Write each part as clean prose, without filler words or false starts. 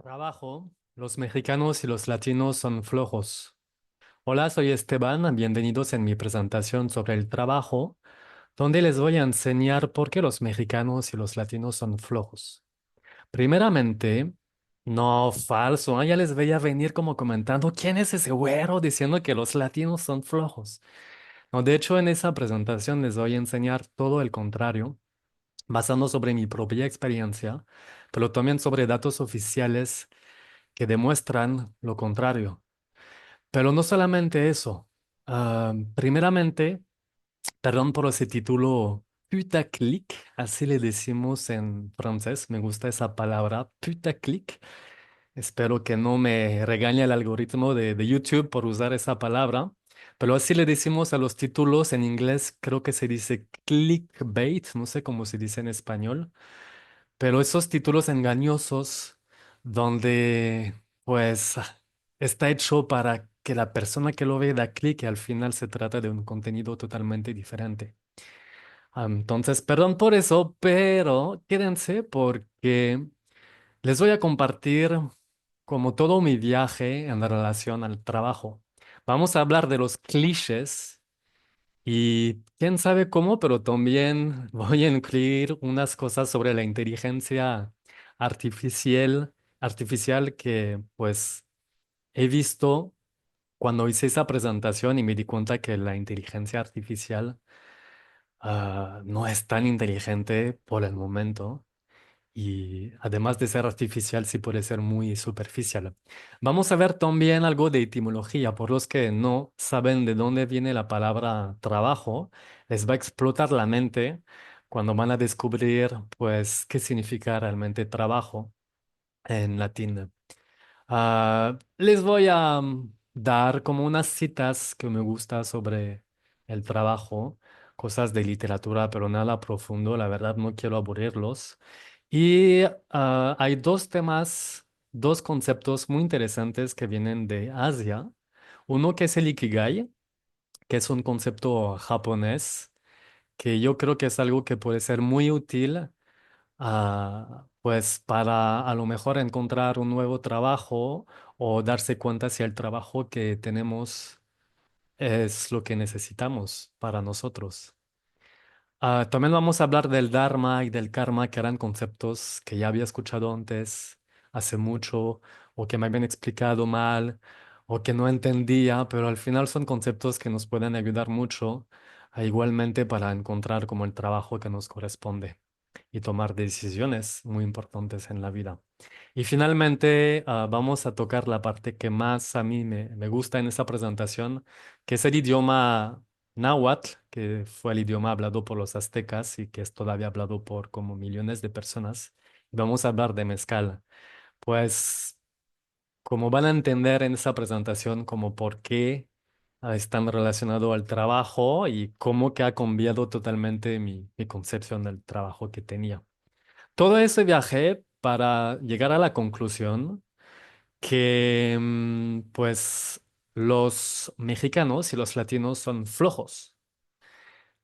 Trabajo, los mexicanos y los latinos son flojos. Hola, soy Esteban, bienvenidos en mi presentación sobre el trabajo, donde les voy a enseñar por qué los mexicanos y los latinos son flojos. Primeramente, no, falso, ya les veía venir como comentando, ¿quién es ese güero diciendo que los latinos son flojos? No, de hecho, en esa presentación les voy a enseñar todo el contrario, basando sobre mi propia experiencia, pero también sobre datos oficiales que demuestran lo contrario. Pero no solamente eso. Primeramente, perdón por ese título putaclic, así le decimos en francés. Me gusta esa palabra, putaclic. Espero que no me regañe el algoritmo de YouTube por usar esa palabra. Pero así le decimos a los títulos en inglés, creo que se dice clickbait, no sé cómo se dice en español. Pero esos títulos engañosos donde pues está hecho para que la persona que lo ve da clic y al final se trata de un contenido totalmente diferente. Entonces, perdón por eso, pero quédense porque les voy a compartir como todo mi viaje en relación al trabajo. Vamos a hablar de los clichés y quién sabe cómo, pero también voy a incluir unas cosas sobre la inteligencia artificial, artificial que pues he visto cuando hice esa presentación y me di cuenta que la inteligencia artificial no es tan inteligente por el momento. Y además de ser artificial, sí puede ser muy superficial. Vamos a ver también algo de etimología. Por los que no saben de dónde viene la palabra trabajo, les va a explotar la mente cuando van a descubrir, pues, qué significa realmente trabajo en latín. Les voy a dar como unas citas que me gusta sobre el trabajo, cosas de literatura, pero nada profundo, la verdad no quiero aburrirlos. Y hay dos temas, dos conceptos muy interesantes que vienen de Asia. Uno que es el Ikigai, que es un concepto japonés, que yo creo que es algo que puede ser muy útil pues para a lo mejor encontrar un nuevo trabajo o darse cuenta si el trabajo que tenemos es lo que necesitamos para nosotros. También vamos a hablar del Dharma y del Karma, que eran conceptos que ya había escuchado antes, hace mucho, o que me habían explicado mal, o que no entendía, pero al final son conceptos que nos pueden ayudar mucho, igualmente para encontrar como el trabajo que nos corresponde y tomar decisiones muy importantes en la vida. Y finalmente, vamos a tocar la parte que más a mí me gusta en esta presentación, que es el idioma náhuatl, que fue el idioma hablado por los aztecas y que es todavía hablado por como millones de personas. Vamos a hablar de mezcal. Pues, como van a entender en esta presentación, como por qué están relacionados al trabajo y cómo que ha cambiado totalmente mi concepción del trabajo que tenía. Todo ese viaje para llegar a la conclusión que pues los mexicanos y los latinos son flojos.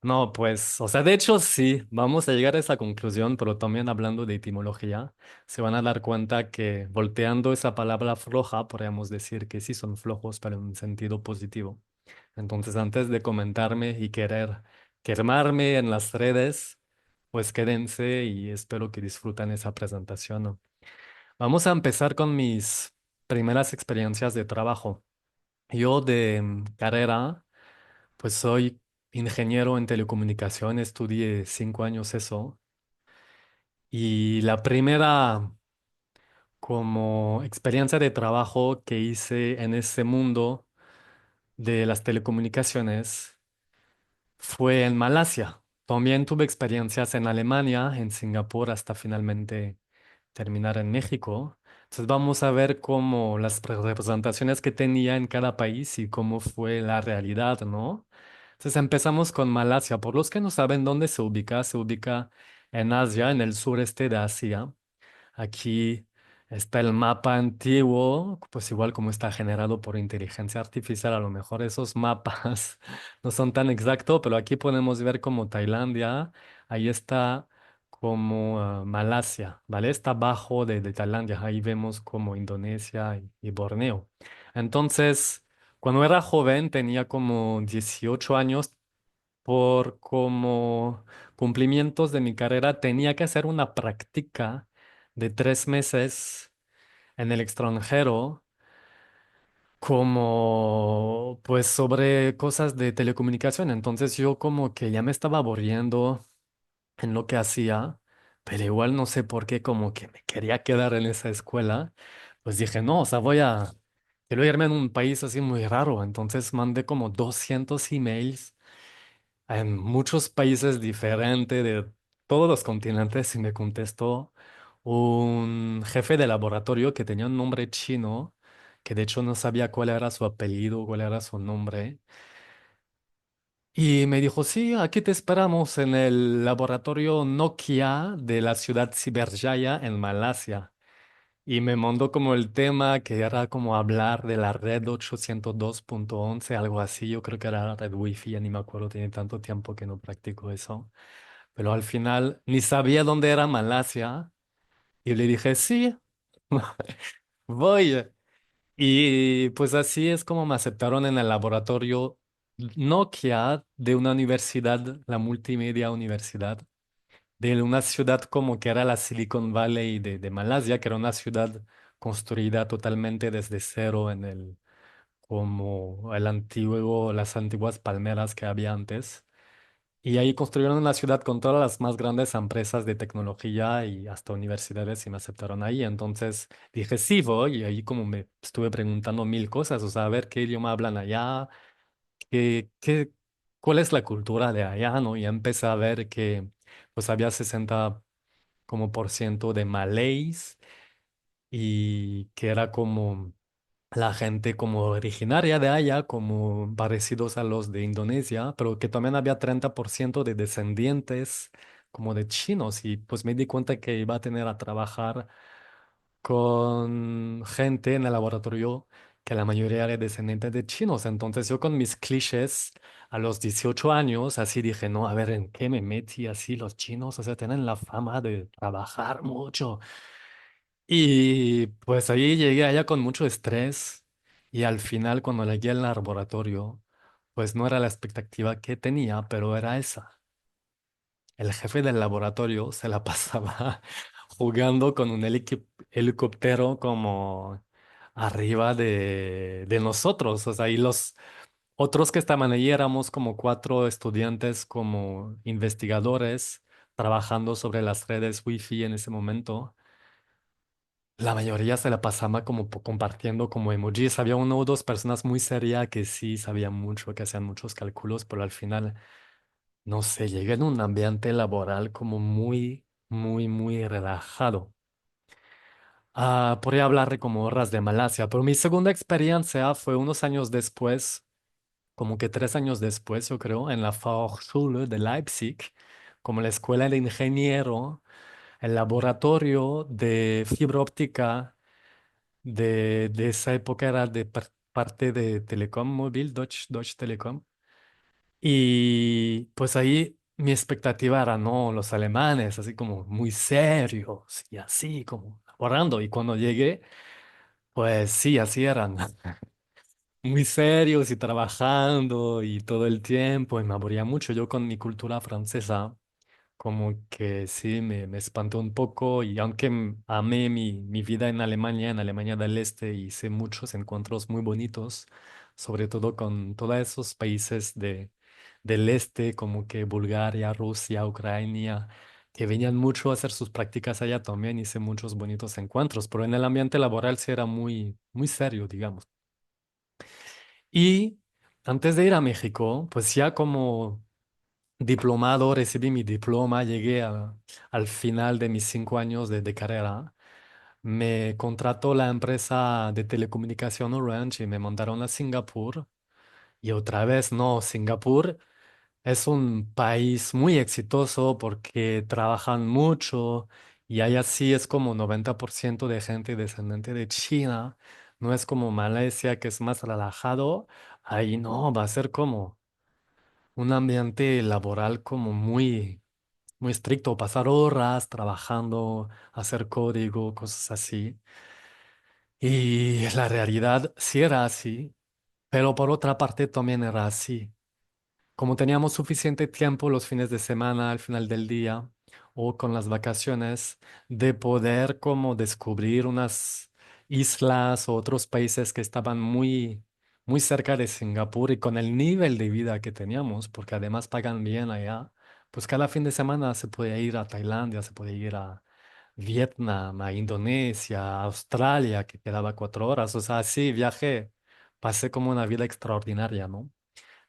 No, pues, o sea, de hecho sí, vamos a llegar a esa conclusión, pero también hablando de etimología, se van a dar cuenta que volteando esa palabra floja, podríamos decir que sí son flojos, pero en un sentido positivo. Entonces, antes de comentarme y querer quemarme en las redes, pues quédense y espero que disfruten esa presentación, ¿no? Vamos a empezar con mis primeras experiencias de trabajo. Yo de carrera, pues soy ingeniero en telecomunicación, estudié 5 años eso. Y la primera como experiencia de trabajo que hice en ese mundo de las telecomunicaciones fue en Malasia. También tuve experiencias en Alemania, en Singapur, hasta finalmente terminar en México. Entonces vamos a ver cómo las representaciones que tenía en cada país y cómo fue la realidad, ¿no? Entonces empezamos con Malasia. Por los que no saben dónde se ubica en Asia, en el sureste de Asia. Aquí está el mapa antiguo, pues igual como está generado por inteligencia artificial, a lo mejor esos mapas no son tan exactos, pero aquí podemos ver como Tailandia, ahí está como Malasia, ¿vale? Está abajo de Tailandia, ahí vemos como Indonesia y Borneo. Entonces, cuando era joven, tenía como 18 años, por como cumplimientos de mi carrera, tenía que hacer una práctica de 3 meses en el extranjero, como pues sobre cosas de telecomunicación. Entonces yo como que ya me estaba aburriendo en lo que hacía, pero igual no sé por qué como que me quería quedar en esa escuela. Pues dije, no, o sea, quiero irme en un país así muy raro. Entonces mandé como 200 emails en muchos países diferentes de todos los continentes y me contestó un jefe de laboratorio que tenía un nombre chino, que de hecho no sabía cuál era su apellido, cuál era su nombre. Y me dijo, sí, aquí te esperamos en el laboratorio Nokia de la ciudad Cyberjaya en Malasia. Y me mandó como el tema que era como hablar de la red 802.11, algo así. Yo creo que era la red Wi-Fi, ya ni me acuerdo, tiene tanto tiempo que no practico eso. Pero al final ni sabía dónde era Malasia. Y le dije, sí, voy. Y pues así es como me aceptaron en el laboratorio Nokia de una universidad, la Multimedia Universidad, de una ciudad como que era la Silicon Valley de Malasia, que era una ciudad construida totalmente desde cero como las antiguas palmeras que había antes. Y ahí construyeron una ciudad con todas las más grandes empresas de tecnología y hasta universidades y me aceptaron ahí. Entonces dije, sí, voy. Y ahí como me estuve preguntando mil cosas, o sea, a ver qué idioma hablan allá, cuál es la cultura de allá, ¿no? Y empecé a ver que pues había 60 como por ciento de malays y que era como la gente como originaria de allá, como parecidos a los de Indonesia, pero que también había 30% de descendientes como de chinos y pues me di cuenta que iba a tener a trabajar con gente en el laboratorio que la mayoría era descendiente de chinos. Entonces yo con mis clichés a los 18 años, así dije, no, a ver, ¿en qué me metí así los chinos? O sea, tienen la fama de trabajar mucho. Y pues ahí llegué allá con mucho estrés y al final cuando llegué al laboratorio, pues no era la expectativa que tenía, pero era esa. El jefe del laboratorio se la pasaba jugando con un helicóptero como arriba de nosotros. O sea, y los otros que estaban allí éramos como 4 estudiantes, como investigadores, trabajando sobre las redes Wi-Fi en ese momento. La mayoría se la pasaba como compartiendo como emojis. Había una o dos personas muy serias que sí sabían mucho, que hacían muchos cálculos, pero al final, no sé, llegué en un ambiente laboral como muy, muy, muy relajado. Podría hablar de como horas de Malasia, pero mi segunda experiencia fue unos años después, como que 3 años después, yo creo, en la Fachschule de Leipzig, como la escuela de ingeniero, el laboratorio de fibra óptica de esa época era de parte de Telecom Móvil, Deutsche Telekom. Y pues ahí mi expectativa era, no, los alemanes, así como muy serios y así como orando. Y cuando llegué, pues sí, así eran, muy serios y trabajando y todo el tiempo. Y me aburría mucho yo con mi cultura francesa. Como que sí, me espantó un poco y aunque amé mi vida en Alemania del Este, hice muchos encuentros muy bonitos, sobre todo con todos esos países del Este, como que Bulgaria, Rusia, Ucrania, que venían mucho a hacer sus prácticas allá también, hice muchos bonitos encuentros, pero en el ambiente laboral sí era muy, muy serio, digamos. Y antes de ir a México, pues ya como diplomado, recibí mi diploma, llegué al final de mis 5 años de carrera. Me contrató la empresa de telecomunicación Orange y me mandaron a Singapur. Y otra vez, no, Singapur es un país muy exitoso porque trabajan mucho y allá sí es como 90% de gente descendente de China. No es como Malasia, que es más relajado. Ahí no, va a ser como un ambiente laboral como muy muy estricto, pasar horas trabajando, hacer código, cosas así. Y la realidad sí era así, pero por otra parte también era así. Como teníamos suficiente tiempo los fines de semana, al final del día o con las vacaciones, de poder como descubrir unas islas o otros países que estaban muy cerca de Singapur y con el nivel de vida que teníamos, porque además pagan bien allá, pues cada fin de semana se podía ir a Tailandia, se podía ir a Vietnam, a Indonesia, a Australia, que quedaba 4 horas. O sea, sí, viajé, pasé como una vida extraordinaria, ¿no?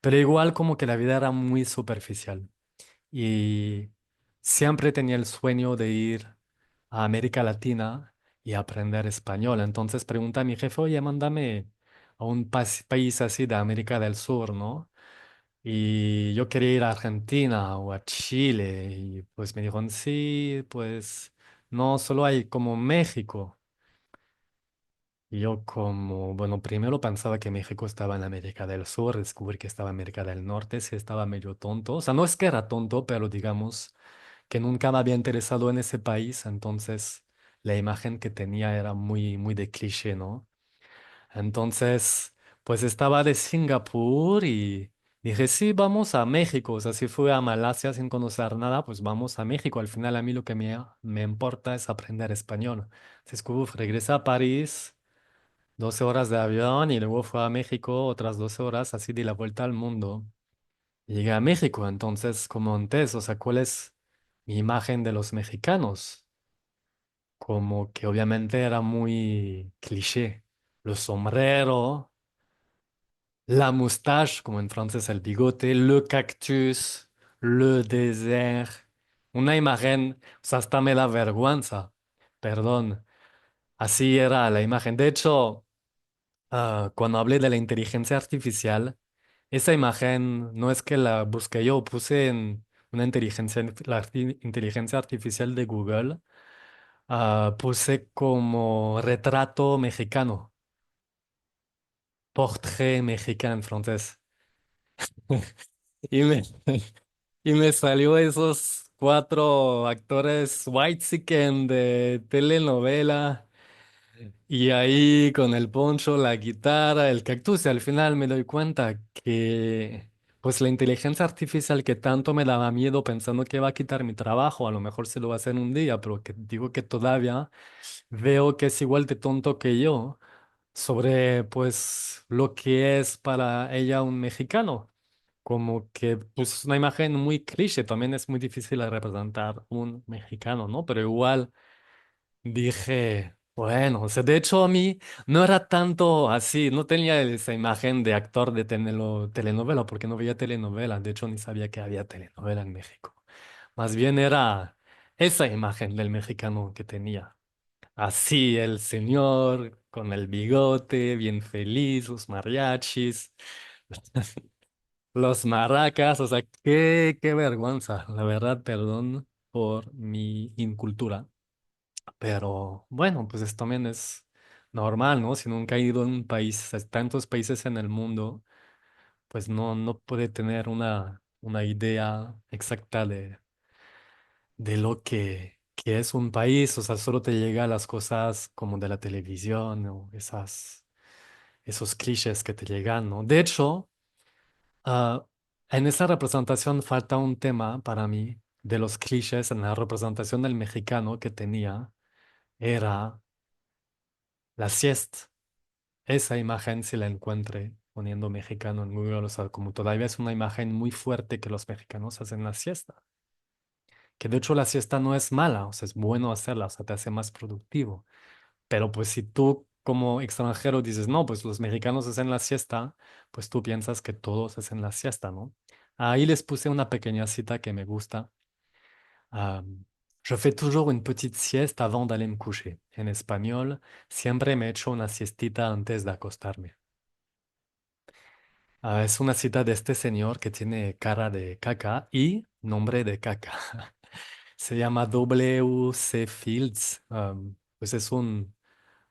Pero igual como que la vida era muy superficial y siempre tenía el sueño de ir a América Latina y aprender español. Entonces pregunté a mi jefe, oye, mándame a un país así de América del Sur, ¿no? Y yo quería ir a Argentina o a Chile y pues me dijeron, sí, pues no, solo hay como México. Y yo como, bueno, primero pensaba que México estaba en América del Sur, descubrí que estaba en América del Norte, sí estaba medio tonto. O sea, no es que era tonto, pero digamos que nunca me había interesado en ese país, entonces la imagen que tenía era muy de cliché, ¿no? Entonces, pues estaba de Singapur y dije, sí, vamos a México. O sea, si fui a Malasia sin conocer nada, pues vamos a México. Al final a mí lo que me importa es aprender español. Entonces, uf, regresé a París. 12 horas de avión y luego fue a México otras 12 horas, así de la vuelta al mundo. Y llegué a México, entonces, como antes, o sea, ¿cuál es mi imagen de los mexicanos? Como que obviamente era muy cliché. Los sombreros, la moustache, como en francés el bigote, le cactus, le désert. Una imagen, o sea, hasta me da vergüenza. Perdón, así era la imagen. De hecho, cuando hablé de la inteligencia artificial, esa imagen no es que la busqué yo, puse en una inteligencia artificial de Google, puse como retrato mexicano, portrait mexicano en francés. Y me, y me salió esos 4 actores whitezican de telenovela. Y ahí con el poncho, la guitarra, el cactus, y al final me doy cuenta que pues la inteligencia artificial que tanto me daba miedo pensando que va a quitar mi trabajo, a lo mejor se lo va a hacer un día, pero que digo que todavía veo que es igual de tonto que yo sobre pues lo que es para ella un mexicano. Como que pues es una imagen muy cliché, también es muy difícil de representar un mexicano, ¿no? Pero igual. Dije, bueno, o sea, de hecho a mí no era tanto así, no tenía esa imagen de actor de telenovela, porque no veía telenovela, de hecho ni sabía que había telenovela en México. Más bien era esa imagen del mexicano que tenía. Así el señor con el bigote, bien feliz, los mariachis, los maracas, o sea, qué vergüenza, la verdad, perdón por mi incultura. Pero bueno, pues esto también es normal, ¿no? Si nunca ha ido a un país, a tantos países en el mundo, pues no puede tener una idea exacta de lo que es un país. O sea, solo te llega las cosas como de la televisión o esos clichés que te llegan, ¿no? De hecho, ah, en esa representación falta un tema para mí de los clichés en la representación del mexicano que tenía, era la siesta. Esa imagen, si la encuentre poniendo mexicano en Google, o sea, como todavía es una imagen muy fuerte que los mexicanos hacen la siesta. Que de hecho la siesta no es mala, o sea, es bueno hacerla, o sea, te hace más productivo. Pero pues si tú como extranjero dices, no, pues los mexicanos hacen la siesta, pues tú piensas que todos hacen la siesta, ¿no? Ahí les puse una pequeña cita que me gusta. Ah, Je fais toujours une petite sieste avant d'aller me coucher. En español, siempre me echo una siestita antes de acostarme. Es una cita de este señor que tiene cara de caca y nombre de caca. Se llama W. C. Fields. Pues es un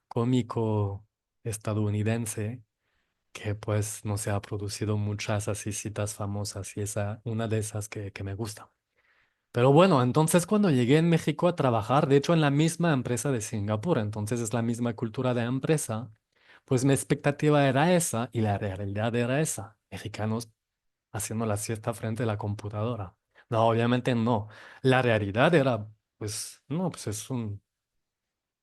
cómico estadounidense que pues no se ha producido muchas así citas famosas y esa una de esas que me gusta. Pero bueno, entonces cuando llegué en México a trabajar, de hecho en la misma empresa de Singapur, entonces es la misma cultura de empresa, pues mi expectativa era esa y la realidad era esa. Mexicanos haciendo la siesta frente a la computadora. No, obviamente no. La realidad era, pues, no, pues es una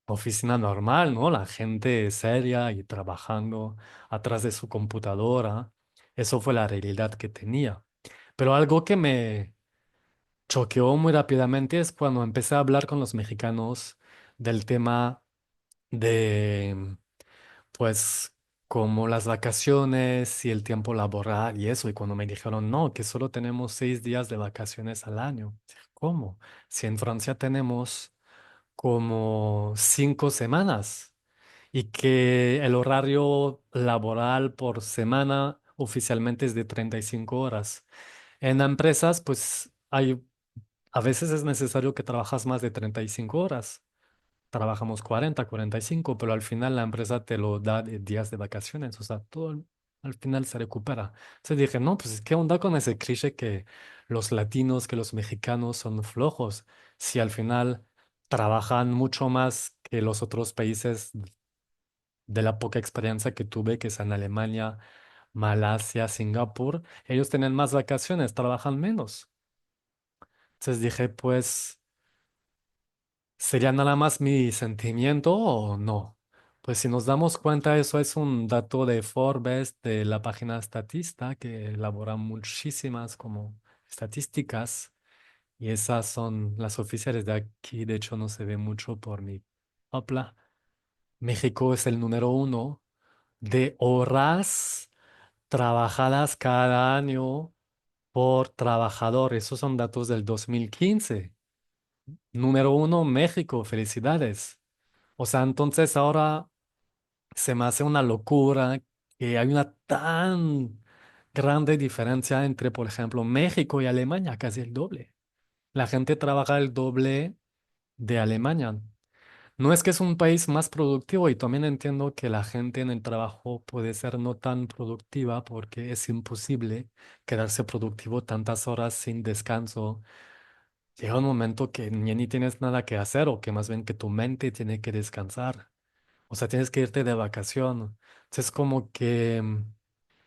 oficina normal, ¿no? La gente seria y trabajando atrás de su computadora. Eso fue la realidad que tenía. Pero algo que me choqueó muy rápidamente es cuando empecé a hablar con los mexicanos del tema de, pues, como las vacaciones y el tiempo laboral y eso. Y cuando me dijeron, no, que solo tenemos 6 días de vacaciones al año. Dije, ¿cómo? Si en Francia tenemos como 5 semanas y que el horario laboral por semana oficialmente es de 35 horas. En empresas, pues a veces es necesario que trabajas más de 35 horas. Trabajamos 40, 45, pero al final la empresa te lo da de días de vacaciones. O sea, todo al final se recupera. Entonces dije, no, pues ¿qué onda con ese cliché que los latinos, que los mexicanos son flojos? Si al final trabajan mucho más que los otros países de la poca experiencia que tuve, que es en Alemania, Malasia, Singapur, ellos tienen más vacaciones, trabajan menos. Entonces dije, pues, ¿sería nada más mi sentimiento o no? Pues si nos damos cuenta, eso es un dato de Forbes, de la página Statista, que elabora muchísimas como estadísticas, y esas son las oficiales de aquí. De hecho, no se ve mucho por mi Opla. México es el número uno de horas trabajadas cada año por trabajador. Esos son datos del 2015. Número uno, México. Felicidades. O sea, entonces ahora se me hace una locura que hay una tan grande diferencia entre, por ejemplo, México y Alemania, casi el doble. La gente trabaja el doble de Alemania. No es que es un país más productivo y también entiendo que la gente en el trabajo puede ser no tan productiva porque es imposible quedarse productivo tantas horas sin descanso. Llega un momento que ni tienes nada que hacer o que más bien que tu mente tiene que descansar. O sea, tienes que irte de vacación. Entonces, como que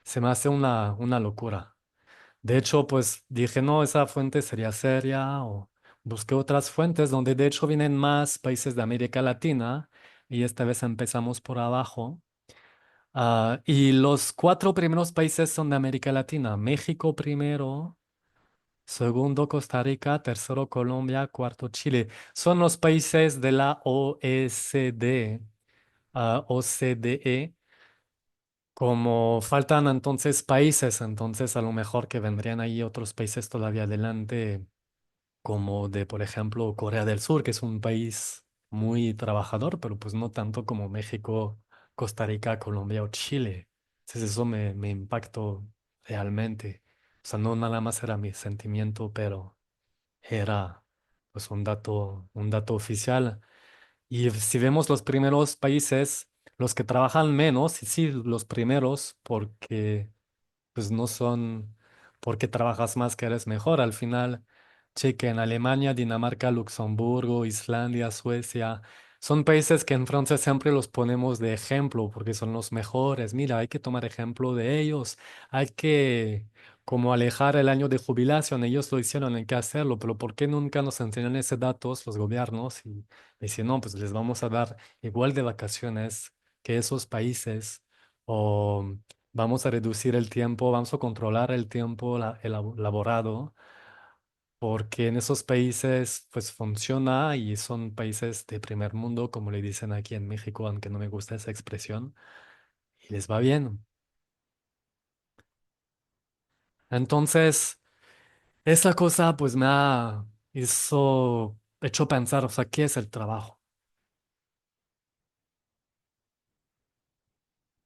se me hace una locura. De hecho, pues dije, no, esa fuente sería seria o busqué otras fuentes donde de hecho vienen más países de América Latina y esta vez empezamos por abajo. Y los 4 primeros países son de América Latina. México primero, segundo Costa Rica, tercero Colombia, cuarto Chile. Son los países de la OECD, OCDE. Como faltan entonces países, entonces a lo mejor que vendrían ahí otros países todavía adelante, como de, por ejemplo, Corea del Sur, que es un país muy trabajador, pero pues no tanto como México, Costa Rica, Colombia o Chile. Entonces eso me impactó realmente. O sea, no nada más era mi sentimiento, pero era pues un dato oficial. Y si vemos los primeros países, los que trabajan menos, y sí, los primeros, porque pues no son porque trabajas más que eres mejor. Al final, cheque en Alemania, Dinamarca, Luxemburgo, Islandia, Suecia, son países que en Francia siempre los ponemos de ejemplo porque son los mejores. Mira, hay que tomar ejemplo de ellos. Hay que como alejar el año de jubilación. Ellos lo hicieron, hay que hacerlo, pero ¿por qué nunca nos enseñan esos datos los gobiernos? Y dicen, no, pues les vamos a dar igual de vacaciones que esos países. O vamos a reducir el tiempo, vamos a controlar el tiempo elaborado, porque en esos países pues funciona y son países de primer mundo, como le dicen aquí en México, aunque no me gusta esa expresión, y les va bien. Entonces, esa cosa pues me ha hecho pensar, o sea, ¿qué es el trabajo?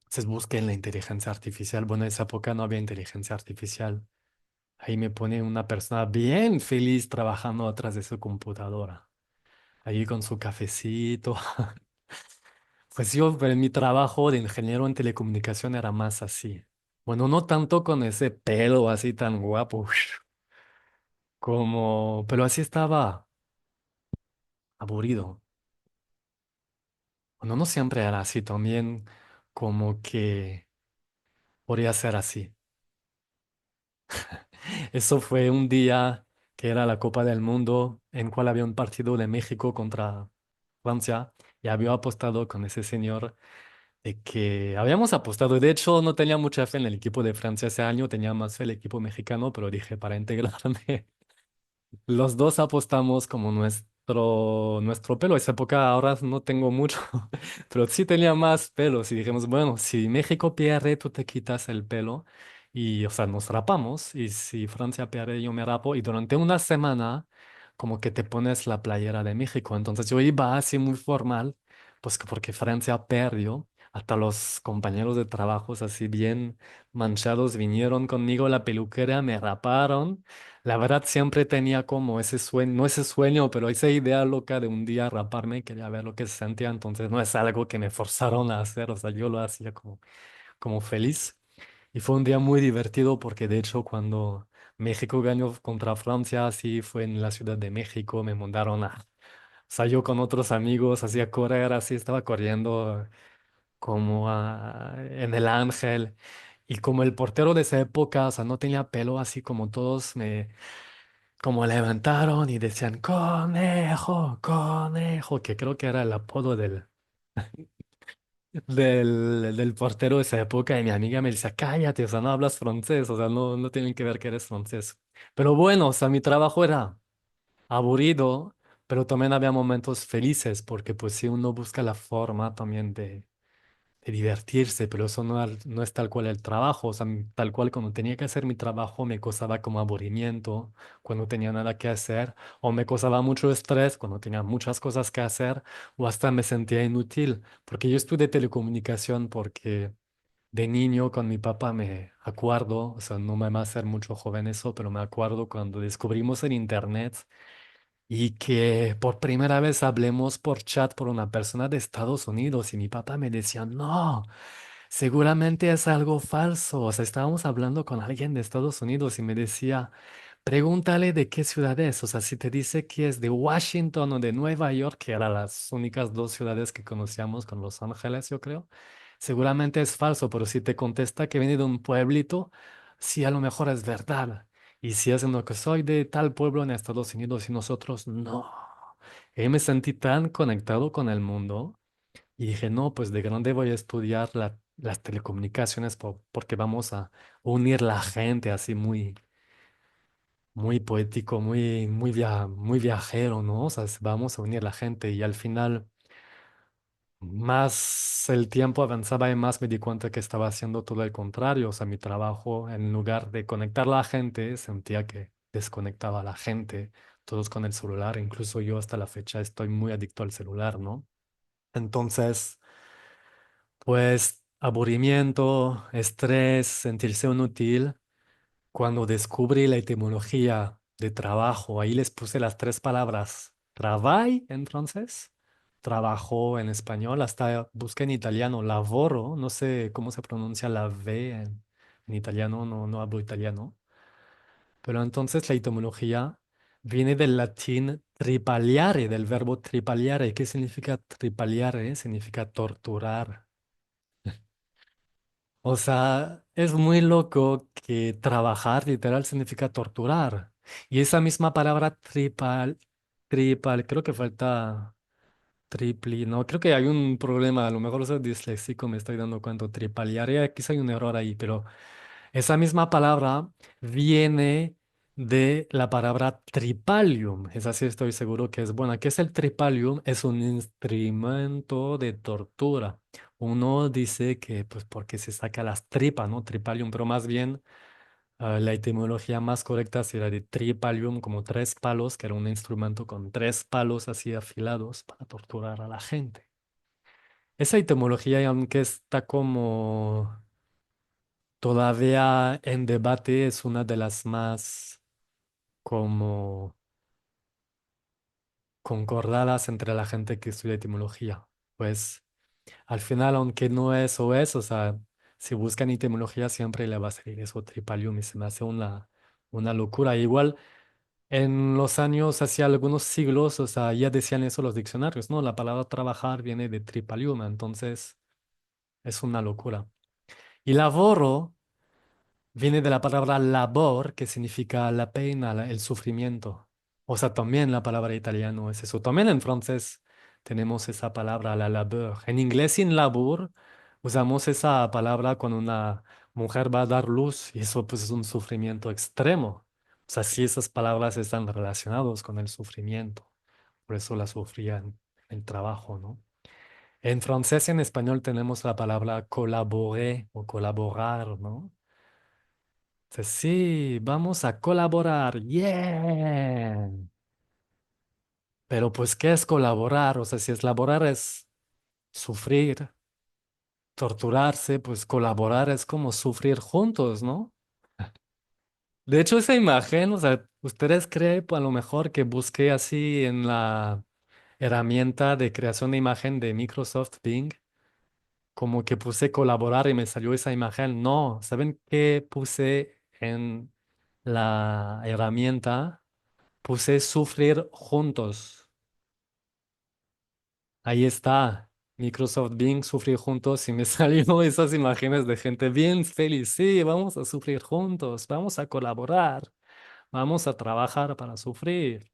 Entonces busqué en la inteligencia artificial. Bueno, en esa época no había inteligencia artificial. Ahí me pone una persona bien feliz trabajando atrás de su computadora, ahí con su cafecito. Pues yo, en mi trabajo de ingeniero en telecomunicación era más así. Bueno, no tanto con ese pelo así tan guapo, como, pero así estaba aburrido. Bueno, no siempre era así, también como que podría ser así. Eso fue un día que era la Copa del Mundo, en cual había un partido de México contra Francia, y había apostado con ese señor de que habíamos apostado. De hecho, no tenía mucha fe en el equipo de Francia ese año, tenía más fe el equipo mexicano, pero dije para integrarme. Los dos apostamos como nuestro pelo. Esa época ahora no tengo mucho, pero sí tenía más pelos. Y dijimos, bueno, si México pierde, tú te quitas el pelo. Y, o sea, nos rapamos. Y si Francia pierde, yo me rapo. Y durante una semana, como que te pones la playera de México. Entonces yo iba así muy formal, pues que porque Francia perdió. Hasta los compañeros de trabajos así bien manchados vinieron conmigo a la peluquera, me raparon. La verdad siempre tenía como ese sueño, no ese sueño, pero esa idea loca de un día raparme, quería ver lo que se sentía, entonces no es algo que me forzaron a hacer, o sea, yo lo hacía como feliz. Y fue un día muy divertido porque de hecho cuando México ganó contra Francia, así fue en la Ciudad de México, me mandaron o sea, yo con otros amigos, hacía correr, así estaba corriendo como en el Ángel. Y como el portero de esa época, o sea, no tenía pelo, así como todos me como levantaron y decían, conejo, conejo, que creo que era el apodo del portero de esa época. Y mi amiga me decía, cállate, o sea, no hablas francés, o sea, no tienen que ver que eres francés. Pero bueno, o sea, mi trabajo era aburrido, pero también había momentos felices, porque pues si uno busca la forma también de divertirse, pero eso no es tal cual el trabajo, o sea, tal cual cuando tenía que hacer mi trabajo me causaba como aburrimiento, cuando tenía nada que hacer, o me causaba mucho estrés cuando tenía muchas cosas que hacer, o hasta me sentía inútil, porque yo estudié telecomunicación porque de niño con mi papá me acuerdo, o sea, no me va a ser mucho joven eso, pero me acuerdo cuando descubrimos el internet y que por primera vez hablemos por chat por una persona de Estados Unidos y mi papá me decía, no, seguramente es algo falso. O sea, estábamos hablando con alguien de Estados Unidos y me decía, pregúntale de qué ciudad es. O sea, si te dice que es de Washington o de Nueva York, que eran las únicas dos ciudades que conocíamos con Los Ángeles, yo creo, seguramente es falso, pero si te contesta que viene de un pueblito, sí, a lo mejor es verdad. Y si es en lo que soy de tal pueblo en Estados Unidos y nosotros no. Y me sentí tan conectado con el mundo y dije, no, pues de grande voy a estudiar las telecomunicaciones porque vamos a unir la gente así muy poético, muy viajero, ¿no? O sea, vamos a unir la gente y al final, más el tiempo avanzaba y más me di cuenta que estaba haciendo todo el contrario. O sea, mi trabajo, en lugar de conectar a la gente, sentía que desconectaba a la gente, todos con el celular. Incluso yo hasta la fecha estoy muy adicto al celular, ¿no? Entonces, pues aburrimiento, estrés, sentirse inútil. Cuando descubrí la etimología de trabajo, ahí les puse las tres palabras travai en francés, trabajo en español, hasta busqué en italiano lavoro, no sé cómo se pronuncia la V en italiano, no hablo italiano, pero entonces la etimología viene del latín tripaliare, del verbo tripaliare. ¿Qué significa tripaliare? Significa torturar. O sea, es muy loco que trabajar literal significa torturar. Y esa misma palabra creo que falta tripli, no, creo que hay un problema, a lo mejor soy disléxico, me estoy dando cuenta, tripaliaria, quizá hay un error ahí, pero esa misma palabra viene de la palabra tripalium. Es así, estoy seguro que es buena. ¿Qué es el tripalium? Es un instrumento de tortura. Uno dice que, pues, porque se saca las tripas, ¿no? Tripalium, pero más bien la etimología más correcta sería de tripalium, como tres palos, que era un instrumento con tres palos así afilados para torturar a la gente. Esa etimología, aunque está como todavía en debate, es una de las más como concordadas entre la gente que estudia etimología. Pues al final, aunque no es o es, o sea, si buscan etimología siempre le va a salir eso tripalium y se me hace una locura. Igual En los años, hacia algunos siglos, o sea, ya decían eso los diccionarios, ¿no? La palabra trabajar viene de tripalium, entonces es una locura. Y lavoro viene de la palabra labor, que significa la pena, el sufrimiento. O sea, también la palabra italiano es eso. También en francés tenemos esa palabra, la labeur. En inglés, sin labor, usamos esa palabra cuando una mujer va a dar luz y eso pues es un sufrimiento extremo. O sea, sí esas palabras están relacionadas con el sufrimiento. Por eso la sufrían en el trabajo, ¿no? En francés y en español tenemos la palabra collaborer o colaborar, ¿no? Entonces, sí, vamos a colaborar. Yeah. Pero pues, ¿qué es colaborar? O sea, si es laborar es sufrir, torturarse, pues colaborar es como sufrir juntos, ¿no? De hecho, esa imagen, o sea, ¿ustedes creen pues, a lo mejor que busqué así en la herramienta de creación de imagen de Microsoft Bing? Como que puse colaborar y me salió esa imagen. No, ¿saben qué puse en la herramienta? Puse sufrir juntos. Ahí está. Microsoft Bing, sufrir juntos y me salió esas imágenes de gente bien feliz. Sí, vamos a sufrir juntos, vamos a colaborar, vamos a trabajar para sufrir.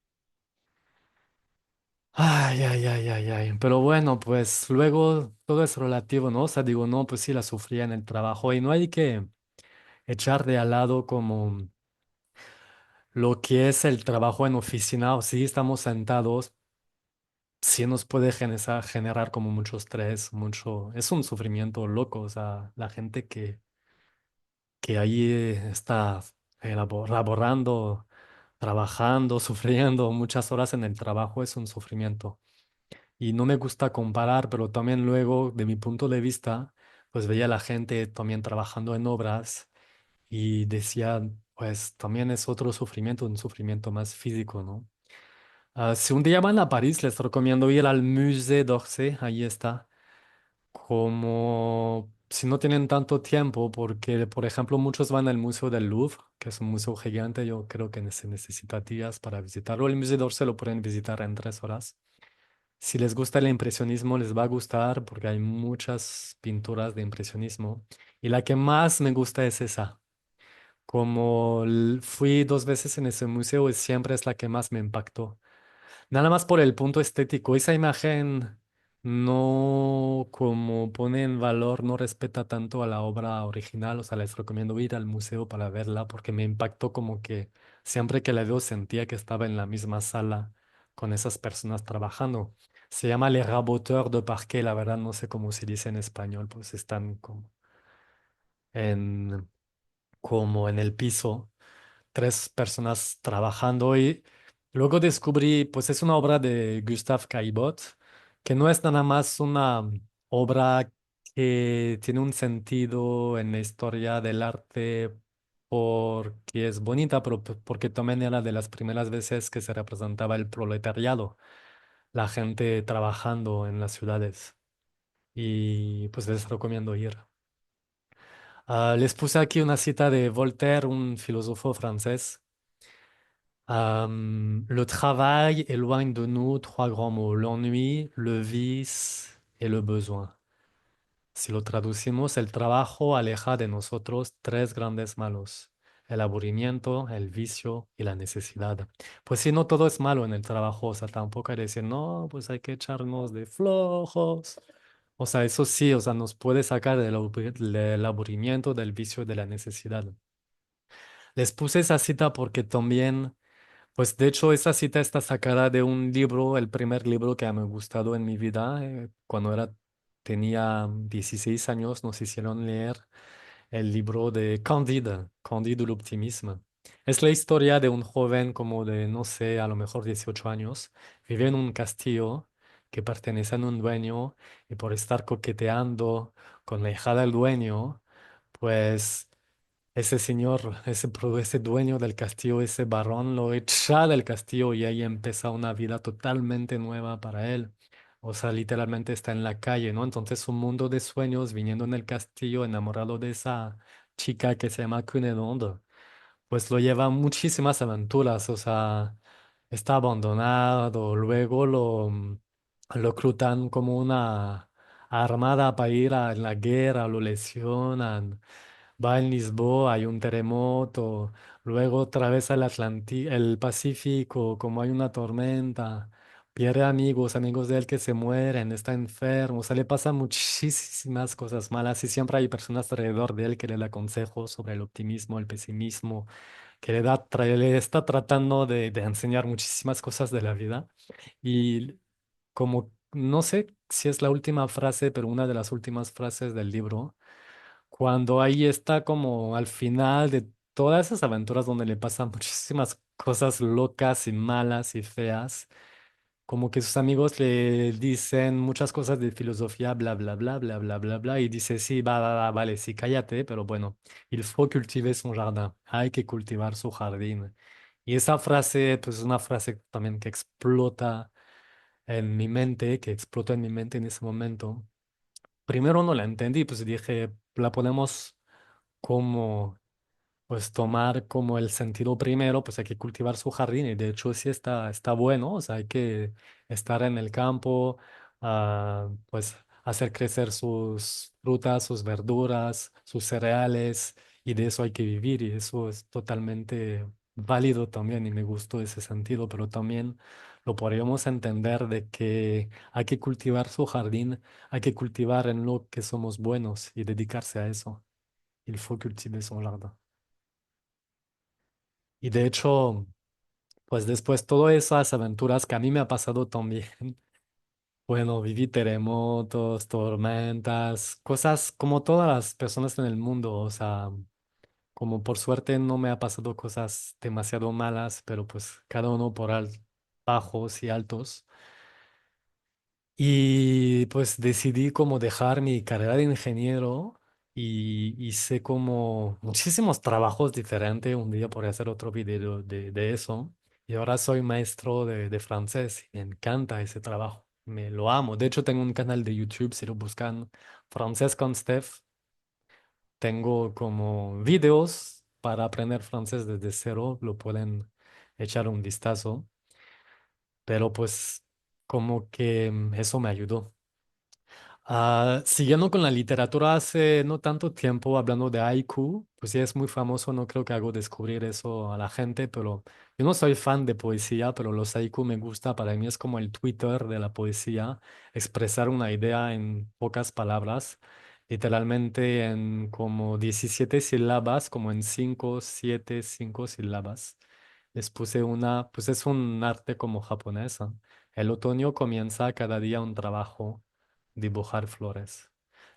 Ay, ay, ay, ay, ay. Pero bueno, pues luego todo es relativo, ¿no? O sea, digo, no, pues sí la sufría en el trabajo y no hay que echar de al lado como lo que es el trabajo en oficina, o sí estamos sentados, sí nos puede generar como mucho estrés, mucho, es un sufrimiento loco, o sea, la gente que ahí está laborando, trabajando, sufriendo muchas horas en el trabajo es un sufrimiento. Y no me gusta comparar, pero también luego, de mi punto de vista, pues veía a la gente también trabajando en obras y decía, pues también es otro sufrimiento, un sufrimiento más físico, ¿no? Si un día van a París, les recomiendo ir al Musée d'Orsay, ahí está. Como si no tienen tanto tiempo, porque por ejemplo muchos van al Museo del Louvre, que es un museo gigante, yo creo que se necesita días para visitarlo. El Museo d'Orsay lo pueden visitar en 3 horas. Si les gusta el impresionismo, les va a gustar porque hay muchas pinturas de impresionismo. Y la que más me gusta es esa. Como fui 2 veces en ese museo y siempre es la que más me impactó. Nada más por el punto estético. Esa imagen no, como pone en valor, no respeta tanto a la obra original. O sea, les recomiendo ir al museo para verla porque me impactó como que siempre que la veo sentía que estaba en la misma sala con esas personas trabajando. Se llama Les Raboteurs de Parquet, la verdad no sé cómo se dice en español, pues están en, como en el piso 3 personas trabajando y luego descubrí, pues es una obra de Gustave Caillebotte, que no es nada más una obra que tiene un sentido en la historia del arte porque es bonita, pero porque también era de las primeras veces que se representaba el proletariado, la gente trabajando en las ciudades. Y pues les recomiendo ir. Les puse aquí una cita de Voltaire, un filósofo francés. Le travail éloigne de nous 3 grands mots, l'ennui, le vice et le besoin. Si lo traducimos, el trabajo aleja de nosotros 3 grandes malos, el aburrimiento, el vicio y la necesidad. Pues si no todo es malo en el trabajo, o sea, tampoco hay que decir, no, pues hay que echarnos de flojos. O sea, eso sí, o sea, nos puede sacar del aburrimiento, del vicio, de la necesidad. Les puse esa cita porque también pues de hecho esa cita está sacada de un libro, el primer libro que me ha gustado en mi vida. Cuando tenía 16 años nos hicieron leer el libro de Candide, Candide l'Optimisme. Es la historia de un joven como de, no sé, a lo mejor 18 años. Vive en un castillo que pertenece a un dueño y por estar coqueteando con la hija del dueño, pues ese señor, ese dueño del castillo, ese barón, lo echa del castillo y ahí empieza una vida totalmente nueva para él. O sea, literalmente está en la calle, ¿no? Entonces, un mundo de sueños viniendo en el castillo, enamorado de esa chica que se llama Cunégonde. pues lo lleva a muchísimas aventuras, o sea, está abandonado, luego lo reclutan como una armada para ir a la guerra, lo lesionan, va en Lisboa, hay un terremoto, luego otra vez el Pacífico, como hay una tormenta, pierde amigos, amigos de él que se mueren, está enfermo, o sea, le pasan muchísimas cosas malas y siempre hay personas alrededor de él que le dan consejos sobre el optimismo, el pesimismo, que le está tratando de enseñar muchísimas cosas de la vida. Y como, no sé si es la última frase, pero una de las últimas frases del libro, cuando ahí está como al final de todas esas aventuras donde le pasan muchísimas cosas locas y malas y feas, como que sus amigos le dicen muchas cosas de filosofía, bla, bla, bla, bla, bla, bla, bla, y dice, sí, vale, sí, cállate, pero bueno, il faut cultiver son jardin, hay que cultivar su jardín. Y esa frase, pues es una frase también que explota en mi mente, que explotó en mi mente en ese momento. Primero no la entendí, pues dije, la ponemos como pues tomar como el sentido primero, pues hay que cultivar su jardín y de hecho sí está bueno, o sea, hay que estar en el campo, pues hacer crecer sus frutas, sus verduras, sus cereales y de eso hay que vivir y eso es totalmente válido también y me gustó ese sentido, pero también lo podríamos entender de que hay que cultivar su jardín, hay que cultivar en lo que somos buenos y dedicarse a eso. Il faut cultiver son jardin. Y de hecho, pues después todas esas aventuras que a mí me ha pasado también, bueno, viví terremotos, tormentas, cosas como todas las personas en el mundo, o sea, como por suerte no me ha pasado cosas demasiado malas, pero pues cada uno por bajos y altos. Y pues decidí como dejar mi carrera de ingeniero y hice como muchísimos trabajos diferentes. Un día podría hacer otro video de eso. Y ahora soy maestro de francés y me encanta ese trabajo. Me lo amo. De hecho, tengo un canal de YouTube, si lo buscan, Francés con Steph. Tengo como videos para aprender francés desde cero. Lo pueden echar un vistazo. Pero pues como que eso me ayudó. Siguiendo con la literatura, hace no tanto tiempo hablando de haiku, pues ya es muy famoso, no creo que hago descubrir eso a la gente, pero yo no soy fan de poesía, pero los haiku me gusta, para mí es como el Twitter de la poesía, expresar una idea en pocas palabras, literalmente en como 17 sílabas, como en 5 7 5 sílabas. Les puse una, pues es un arte como japonesa. El otoño comienza cada día un trabajo dibujar flores.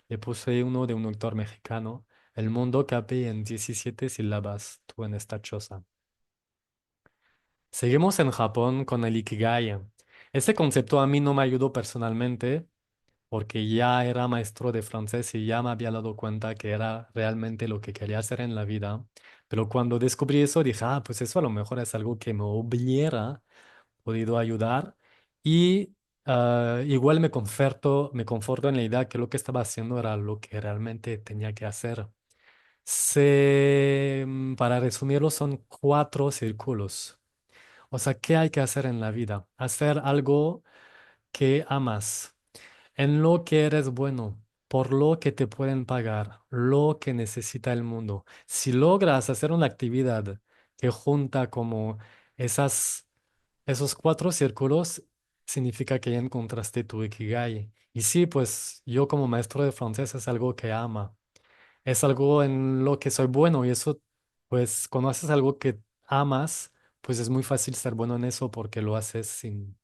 Le puse uno de un autor mexicano. El mundo cabe en 17 sílabas, tú en esta choza. Seguimos en Japón con el Ikigai. Este concepto a mí no me ayudó personalmente porque ya era maestro de francés y ya me había dado cuenta que era realmente lo que quería hacer en la vida. Pero cuando descubrí eso dije, pues eso a lo mejor es algo que me hubiera podido ayudar y igual me conforto en la idea que lo que estaba haciendo era lo que realmente tenía que hacer. Para resumirlo, son cuatro círculos. O sea, ¿qué hay que hacer en la vida? Hacer algo que amas, en lo que eres bueno, por lo que te pueden pagar, lo que necesita el mundo. Si logras hacer una actividad que junta como esas esos cuatro círculos significa que ya encontraste tu Ikigai. Y sí, pues yo como maestro de francés es algo que ama, es algo en lo que soy bueno y eso, pues cuando haces algo que amas, pues es muy fácil ser bueno en eso porque lo haces sin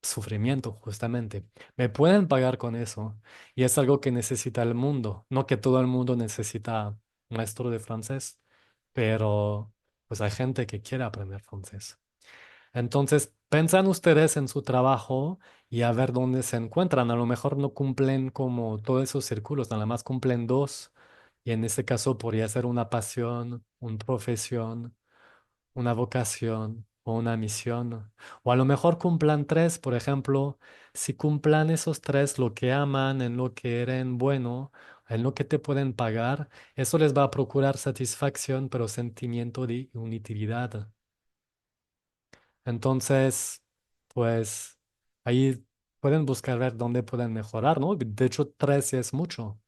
sufrimiento, justamente. Me pueden pagar con eso y es algo que necesita el mundo, no que todo el mundo necesita maestro de francés, pero pues hay gente que quiere aprender francés. Entonces, piensan ustedes en su trabajo y a ver dónde se encuentran. A lo mejor no cumplen como todos esos círculos, nada más cumplen dos. Y en ese caso podría ser una pasión, una profesión, una vocación o una misión. O a lo mejor cumplan tres, por ejemplo, si cumplan esos tres, lo que aman, en lo que eran bueno, en lo que te pueden pagar, eso les va a procurar satisfacción, pero sentimiento de inutilidad. Entonces, pues ahí pueden buscar ver dónde pueden mejorar, ¿no? De hecho, tres es mucho.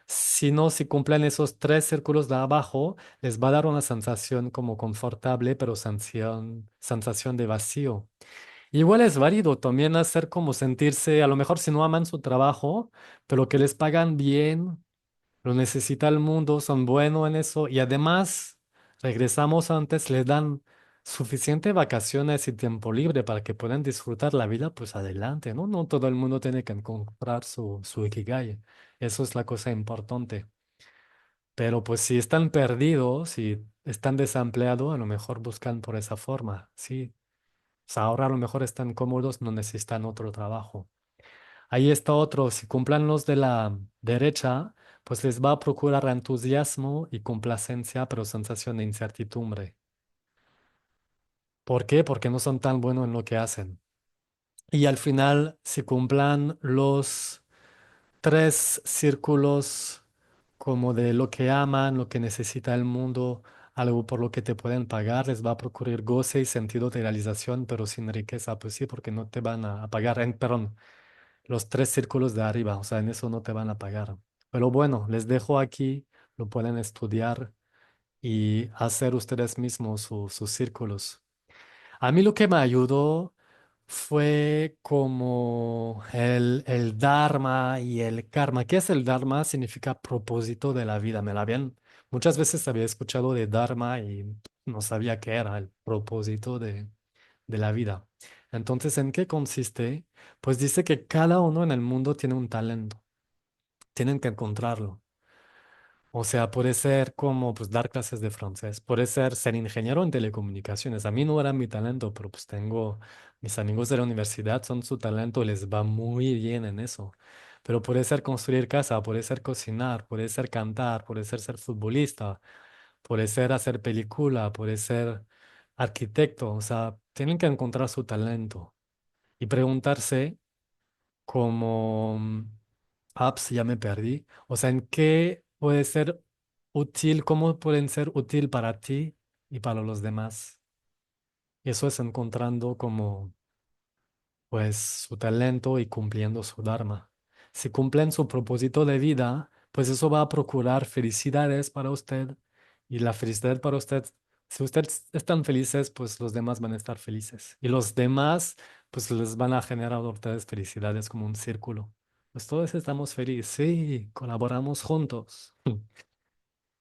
Si no, si cumplen esos tres círculos de abajo, les va a dar una sensación como confortable, pero sensación de vacío. Igual es válido también hacer como sentirse, a lo mejor si no aman su trabajo, pero que les pagan bien, lo necesita el mundo, son buenos en eso y además, regresamos antes, les dan suficiente vacaciones y tiempo libre para que puedan disfrutar la vida, pues adelante, ¿no? No todo el mundo tiene que encontrar su ikigai. Eso es la cosa importante. Pero pues si están perdidos, si están desempleados, a lo mejor buscan por esa forma, sí. O sea, ahora a lo mejor están cómodos, no necesitan otro trabajo. Ahí está otro, si cumplan los de la derecha, pues les va a procurar entusiasmo y complacencia, pero sensación de incertidumbre. ¿Por qué? Porque no son tan buenos en lo que hacen. Y al final, si cumplan los tres círculos como de lo que aman, lo que necesita el mundo, algo por lo que te pueden pagar, les va a procurar goce y sentido de realización, pero sin riqueza, pues sí, porque no te van a pagar, perdón, los tres círculos de arriba, o sea, en eso no te van a pagar. Pero bueno, les dejo aquí, lo pueden estudiar y hacer ustedes mismos sus círculos. A mí lo que me ayudó fue como el Dharma y el Karma. ¿Qué es el Dharma? Significa propósito de la vida. Muchas veces había escuchado de Dharma y no sabía qué era el propósito de la vida. Entonces, ¿en qué consiste? Pues dice que cada uno en el mundo tiene un talento. Tienen que encontrarlo. O sea, puede ser como pues dar clases de francés, puede ser ingeniero en telecomunicaciones. A mí no era mi talento, pero pues tengo mis amigos de la universidad, son su talento, les va muy bien en eso. Pero puede ser construir casa, puede ser cocinar, puede ser cantar, puede ser futbolista, puede ser hacer película, puede ser arquitecto. O sea, tienen que encontrar su talento y preguntarse como, ya me perdí. O sea, ¿en qué puede ser útil? ¿Cómo pueden ser útil para ti y para los demás? Y eso es encontrando como pues su talento y cumpliendo su dharma. Si cumplen su propósito de vida, pues eso va a procurar felicidades para usted y la felicidad para usted. Si ustedes están felices, pues los demás van a estar felices y los demás pues les van a generar a ustedes felicidades como un círculo. Pues todos estamos felices, sí, colaboramos juntos.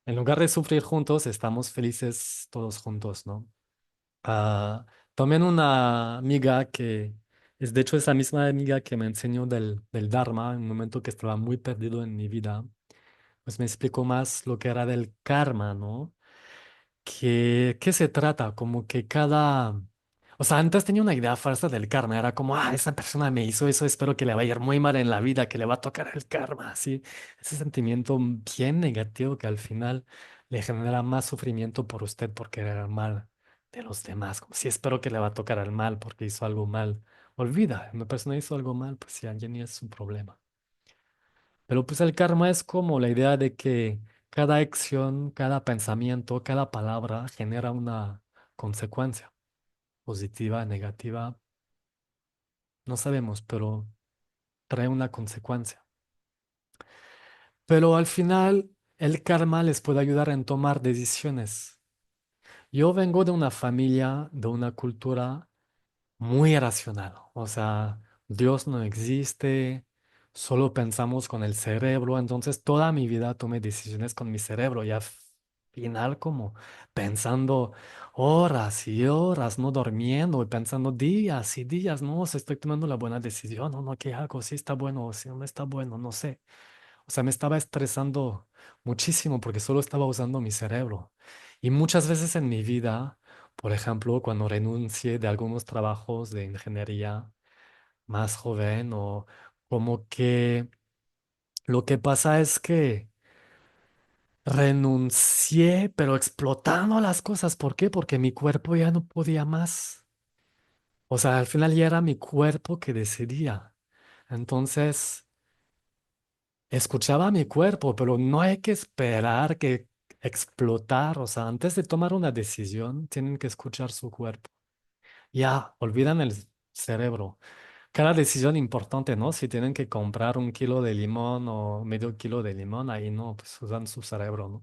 En lugar de sufrir juntos, estamos felices todos juntos, ¿no? Ah, también una amiga que es de hecho esa misma amiga que me enseñó del Dharma en un momento que estaba muy perdido en mi vida, pues me explicó más lo que era del karma, ¿no? ¿Qué se trata? Como que o sea, antes tenía una idea falsa del karma, era como, esa persona me hizo eso, espero que le vaya a ir muy mal en la vida, que le va a tocar el karma, así, ese sentimiento bien negativo que al final le genera más sufrimiento por usted por querer el mal de los demás, como si espero que le va a tocar el mal porque hizo algo mal. Olvida, una persona hizo algo mal, pues si alguien es su problema. Pero pues el karma es como la idea de que cada acción, cada pensamiento, cada palabra genera una consecuencia, positiva, negativa, no sabemos, pero trae una consecuencia. Pero al final el karma les puede ayudar en tomar decisiones. Yo vengo de una familia, de una cultura muy racional. O sea, Dios no existe, solo pensamos con el cerebro. Entonces, toda mi vida tomé decisiones con mi cerebro y al final como pensando horas y horas, no durmiendo y pensando días y días, no, si estoy tomando la buena decisión o no, ¿qué hago? Si está bueno o si no está bueno, no sé. O sea, me estaba estresando muchísimo porque solo estaba usando mi cerebro. Y muchas veces en mi vida, por ejemplo, cuando renuncié de algunos trabajos de ingeniería más joven o como que lo que pasa es que renuncié, pero explotando las cosas. ¿Por qué? Porque mi cuerpo ya no podía más. O sea, al final ya era mi cuerpo que decidía. Entonces, escuchaba mi cuerpo, pero no hay que esperar que explotar. O sea, antes de tomar una decisión, tienen que escuchar su cuerpo. Ya, olvidan el cerebro. Cada decisión importante, ¿no? Si tienen que comprar 1 kilo de limón o medio kilo de limón, ahí no, pues usan su cerebro, ¿no?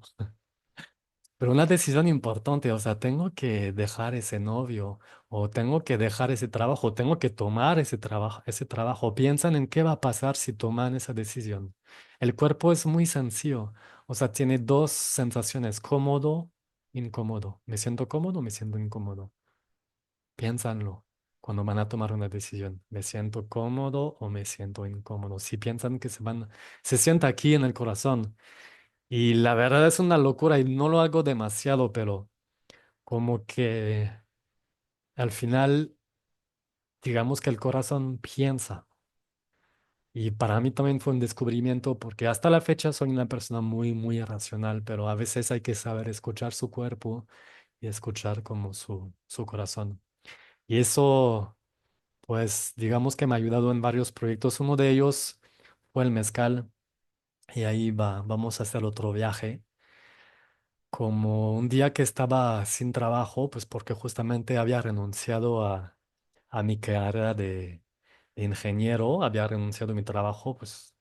Pero una decisión importante, o sea, tengo que dejar ese novio, o tengo que dejar ese trabajo, tengo que tomar ese trabajo. Piensan en qué va a pasar si toman esa decisión. El cuerpo es muy sencillo, o sea, tiene dos sensaciones, cómodo, incómodo. ¿Me siento cómodo o me siento incómodo? Piénsanlo cuando van a tomar una decisión. ¿Me siento cómodo o me siento incómodo? Si piensan que se sienta aquí en el corazón. Y la verdad es una locura y no lo hago demasiado, pero como que al final, digamos que el corazón piensa. Y para mí también fue un descubrimiento porque hasta la fecha soy una persona muy, muy racional, pero a veces hay que saber escuchar su cuerpo y escuchar como su corazón. Y eso, pues, digamos que me ha ayudado en varios proyectos. Uno de ellos fue el mezcal y ahí vamos a hacer otro viaje. Como un día que estaba sin trabajo, pues porque justamente había renunciado a mi carrera de ingeniero, había renunciado a mi trabajo, pues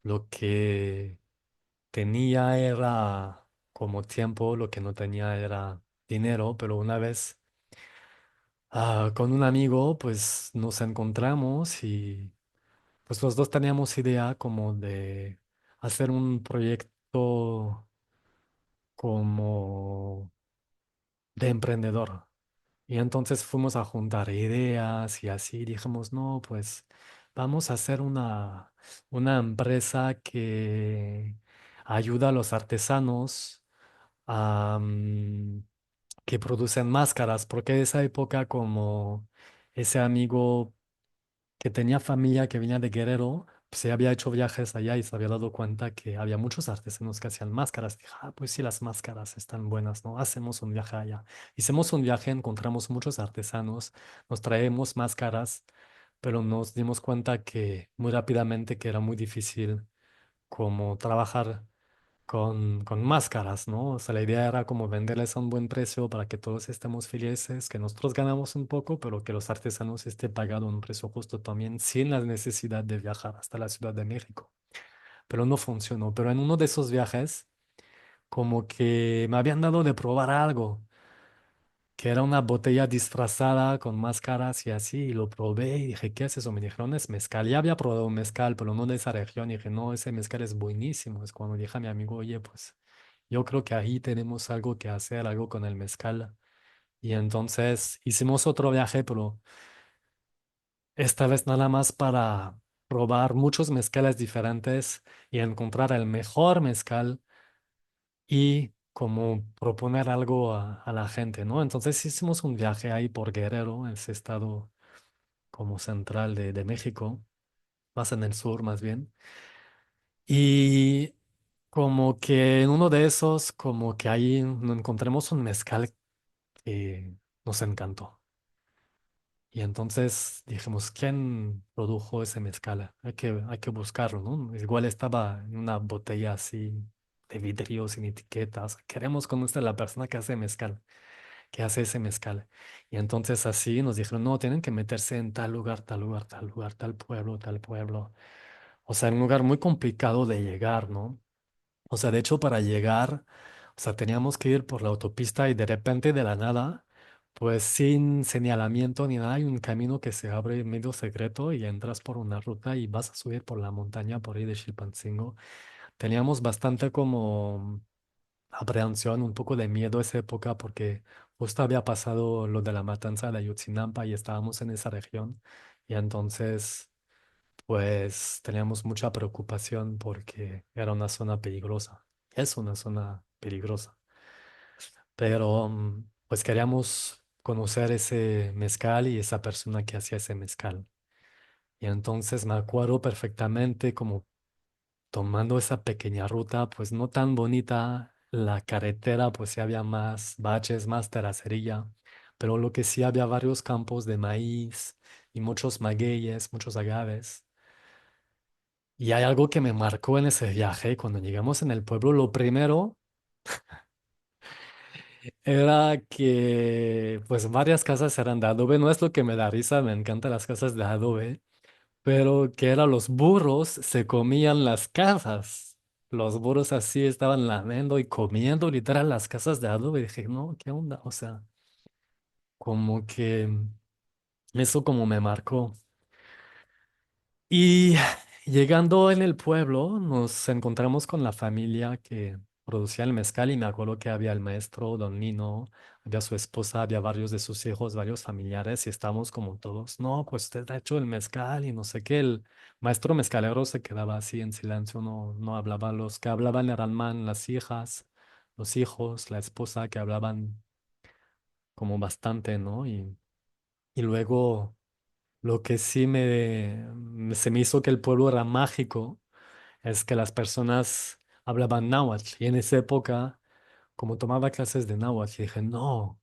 lo que tenía era como tiempo, lo que no tenía era dinero, pero una vez con un amigo, pues nos encontramos y pues los dos teníamos idea como de hacer un proyecto como de emprendedor. Y entonces fuimos a juntar ideas y así dijimos, no, pues vamos a hacer una empresa que ayuda a los artesanos a, que producen máscaras, porque esa época como ese amigo que tenía familia que venía de Guerrero, pues se había hecho viajes allá y se había dado cuenta que había muchos artesanos que hacían máscaras. Dije, pues sí, las máscaras están buenas, ¿no? Hacemos un viaje allá. Hicimos un viaje, encontramos muchos artesanos, nos traemos máscaras, pero nos dimos cuenta que muy rápidamente que era muy difícil como trabajar con máscaras, ¿no? O sea, la idea era como venderles a un buen precio para que todos estemos felices, que nosotros ganamos un poco, pero que los artesanos estén pagando un precio justo también sin la necesidad de viajar hasta la Ciudad de México. Pero no funcionó. Pero en uno de esos viajes, como que me habían dado de probar algo, que era una botella disfrazada con máscaras y así, y lo probé y dije, ¿qué es eso? Me dijeron, es mezcal. Ya había probado un mezcal, pero no de esa región. Y dije, no, ese mezcal es buenísimo. Es cuando dije a mi amigo, oye, pues yo creo que ahí tenemos algo que hacer, algo con el mezcal. Y entonces hicimos otro viaje, pero esta vez nada más para probar muchos mezcales diferentes y encontrar el mejor mezcal y como proponer algo a la gente, ¿no? Entonces hicimos un viaje ahí por Guerrero, ese estado como central de México, más en el sur más bien. Y como que en uno de esos, como que ahí nos encontremos un mezcal que nos encantó. Y entonces dijimos, ¿quién produjo ese mezcal? Hay que buscarlo, ¿no? Igual estaba en una botella así de vidrio sin etiquetas. Queremos conocer a la persona que hace mezcal, que hace ese mezcal. Y entonces así nos dijeron, no, tienen que meterse en tal lugar, tal lugar, tal lugar, tal pueblo, tal pueblo. O sea, en un lugar muy complicado de llegar, ¿no? O sea, de hecho, para llegar, o sea, teníamos que ir por la autopista y de repente de la nada, pues sin señalamiento ni nada, hay un camino que se abre medio secreto y entras por una ruta y vas a subir por la montaña por ahí de Chilpancingo. Teníamos bastante como aprehensión, un poco de miedo esa época porque justo había pasado lo de la matanza de Ayotzinapa y estábamos en esa región y entonces pues teníamos mucha preocupación porque era una zona peligrosa. Es una zona peligrosa. Pero pues queríamos conocer ese mezcal y esa persona que hacía ese mezcal. Y entonces me acuerdo perfectamente como tomando esa pequeña ruta, pues no tan bonita, la carretera, pues sí había más baches, más terracería, pero lo que sí había varios campos de maíz y muchos magueyes, muchos agaves. Y hay algo que me marcó en ese viaje. Cuando llegamos en el pueblo, lo primero era que pues varias casas eran de adobe. No es lo que me da risa, me encantan las casas de adobe, pero que eran los burros se comían las casas. Los burros así estaban lamiendo y comiendo literal las casas de adobe. Dije, no, ¿qué onda? O sea, como que eso como me marcó. Y llegando en el pueblo, nos encontramos con la familia que producía el mezcal y me acuerdo que había el maestro, don Nino, había su esposa, había varios de sus hijos, varios familiares y estábamos como todos, no, pues usted ha hecho el mezcal y no sé qué. El maestro mezcalero se quedaba así en silencio, no hablaba. Los que hablaban eran man, las hijas, los hijos, la esposa que hablaban como bastante, ¿no? Y luego... Lo que sí se me hizo que el pueblo era mágico es que las personas hablaban náhuatl. Y en esa época, como tomaba clases de náhuatl, dije, no,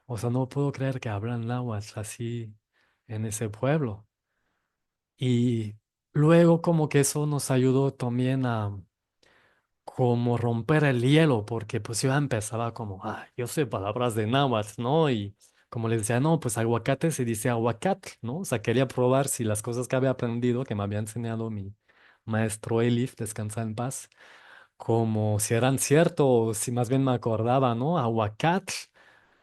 o sea, no puedo creer que hablan náhuatl así en ese pueblo. Y luego como que eso nos ayudó también a como romper el hielo, porque pues yo ya empezaba como, yo sé palabras de náhuatl, ¿no? Y como les decía, no, pues aguacate se dice aguacatl, ¿no? O sea, quería probar si las cosas que había aprendido, que me había enseñado mi maestro Elif, descansa en paz, como si eran cierto, o si más bien me acordaba, ¿no? Aguacatl,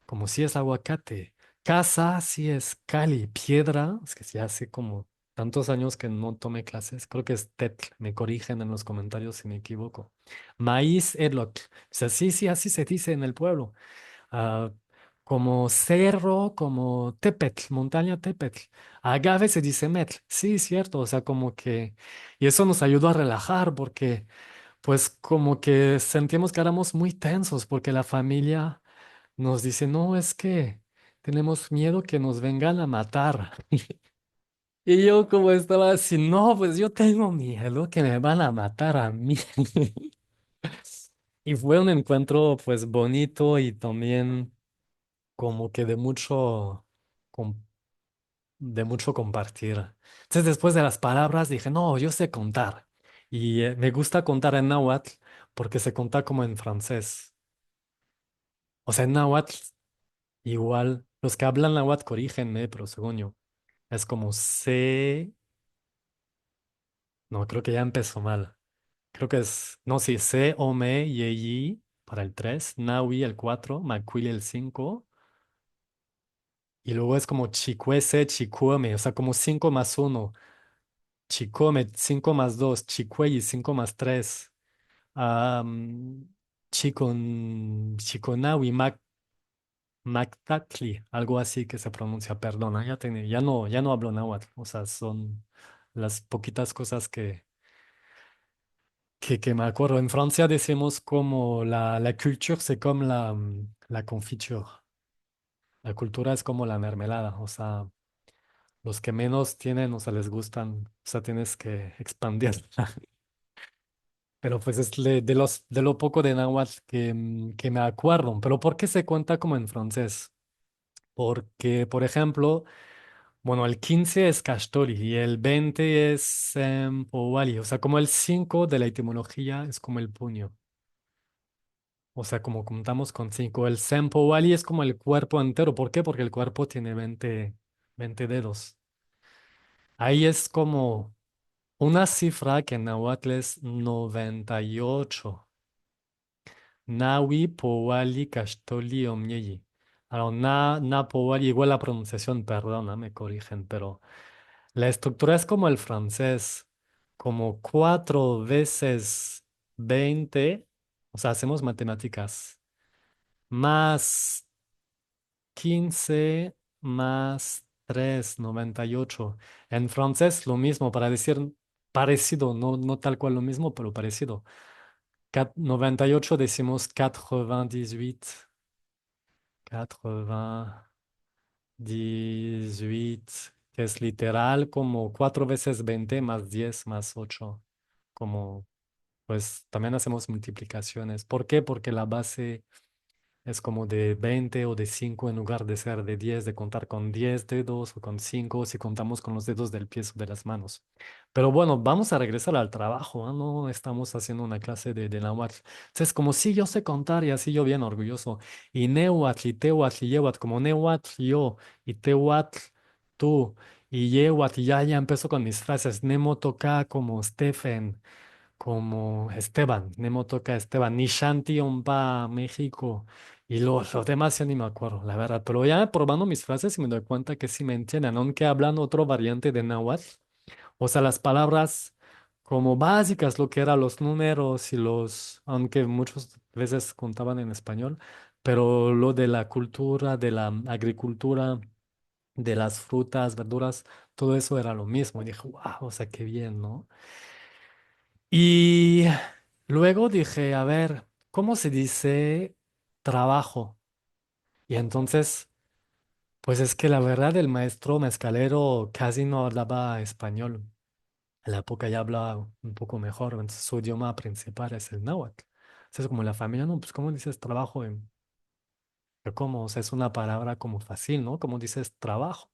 como si es aguacate. Casa, si es cali. Piedra, es que sí hace como tantos años que no tomé clases. Creo que es tetl. Me corrigen en los comentarios si me equivoco. Maíz, elotl. O sea, sí, sí, así se dice en el pueblo. Ah, como cerro, como tepetl, montaña tepetl. Agave se dice metl. Sí, cierto. O sea, como que... Y eso nos ayudó a relajar porque, pues, como que sentíamos que éramos muy tensos porque la familia nos dice, no, es que tenemos miedo que nos vengan a matar. Y yo como estaba así, no, pues yo tengo miedo que me van a matar a mí. Y fue un encuentro pues bonito y también como que com- de mucho compartir. Entonces después de las palabras dije, no, yo sé contar. Y me gusta contar en náhuatl porque se cuenta como en francés. O sea, en náhuatl igual, los que hablan náhuatl corrígenme, pero según yo. Es como C. No, creo que ya empezó mal. Creo que es. No, sí, C, Ome, Yeyi para el 3, Naui el 4, Macuili el 5. Y luego es como Chicuese, Chicueme, o sea, como 5 más uno. Chicome, 5 más 2. Chicueyi, 5 más 3. Chiconaui, Mactacli, algo así que se pronuncia, perdona, ya no hablo náhuatl, o sea, son las poquitas cosas que me acuerdo. En Francia decimos como la culture, c'est comme la confiture. La cultura es como la mermelada, o sea, los que menos tienen, o sea, les gustan, o sea, tienes que expandirla. Pero pues es de lo poco de náhuatl que me acuerdo. Pero ¿por qué se cuenta como en francés? Porque, por ejemplo, bueno, el 15 es Castori y el 20 es Powali. O sea, como el 5 de la etimología es como el puño. O sea, como contamos con 5. El Sempowali es como el cuerpo entero. ¿Por qué? Porque el cuerpo tiene 20 dedos. Ahí es como una cifra que en náhuatl es 98. Nawi, Powali, Cashtoli, Omyeyi. Ahora, Powali, igual la pronunciación, perdona, me corrigen, pero la estructura es como el francés, como 4 veces 20, o sea, hacemos matemáticas, más 15 más 3 98. En francés lo mismo, para decir parecido, no tal cual lo mismo, pero parecido. 98 decimos 98, 98, que es literal como 4 veces 20 más 10 más 8. Como, pues también hacemos multiplicaciones. ¿Por qué? Porque la base Es como de 20 o de 5 en lugar de ser de 10, de contar con 10 dedos o con 5 si contamos con los dedos del pie o de las manos. Pero bueno, vamos a regresar al trabajo, ¿ah? No estamos haciendo una clase de náhuatl. Entonces, como sí, yo sé contar y así yo bien orgulloso. Y nehuatl y tehuatl y yehuatl, como nehuatl yo y tehuatl tú y yehuatl y ya empezó con mis frases. Nemo toca como Stephen, como Esteban, Nemo toca Esteban, Nishanti Ompa, México. Y los demás ya ni me acuerdo, la verdad. Pero ya probando mis frases y me doy cuenta que sí me entienden, aunque hablan otro variante de náhuatl. O sea, las palabras como básicas, lo que eran los números y los, aunque muchas veces contaban en español, pero lo de la cultura, de la agricultura, de las frutas, verduras, todo eso era lo mismo. Y dije, wow, o sea, qué bien, ¿no? Y luego dije, a ver, ¿cómo se dice trabajo? Y entonces, pues es que la verdad, el maestro mezcalero casi no hablaba español. En la época ya hablaba un poco mejor, entonces su idioma principal es el náhuatl. Entonces, como la familia, no, pues, ¿cómo dices trabajo? Pero ¿cómo? O sea, es una palabra como fácil, ¿no? ¿Cómo dices trabajo?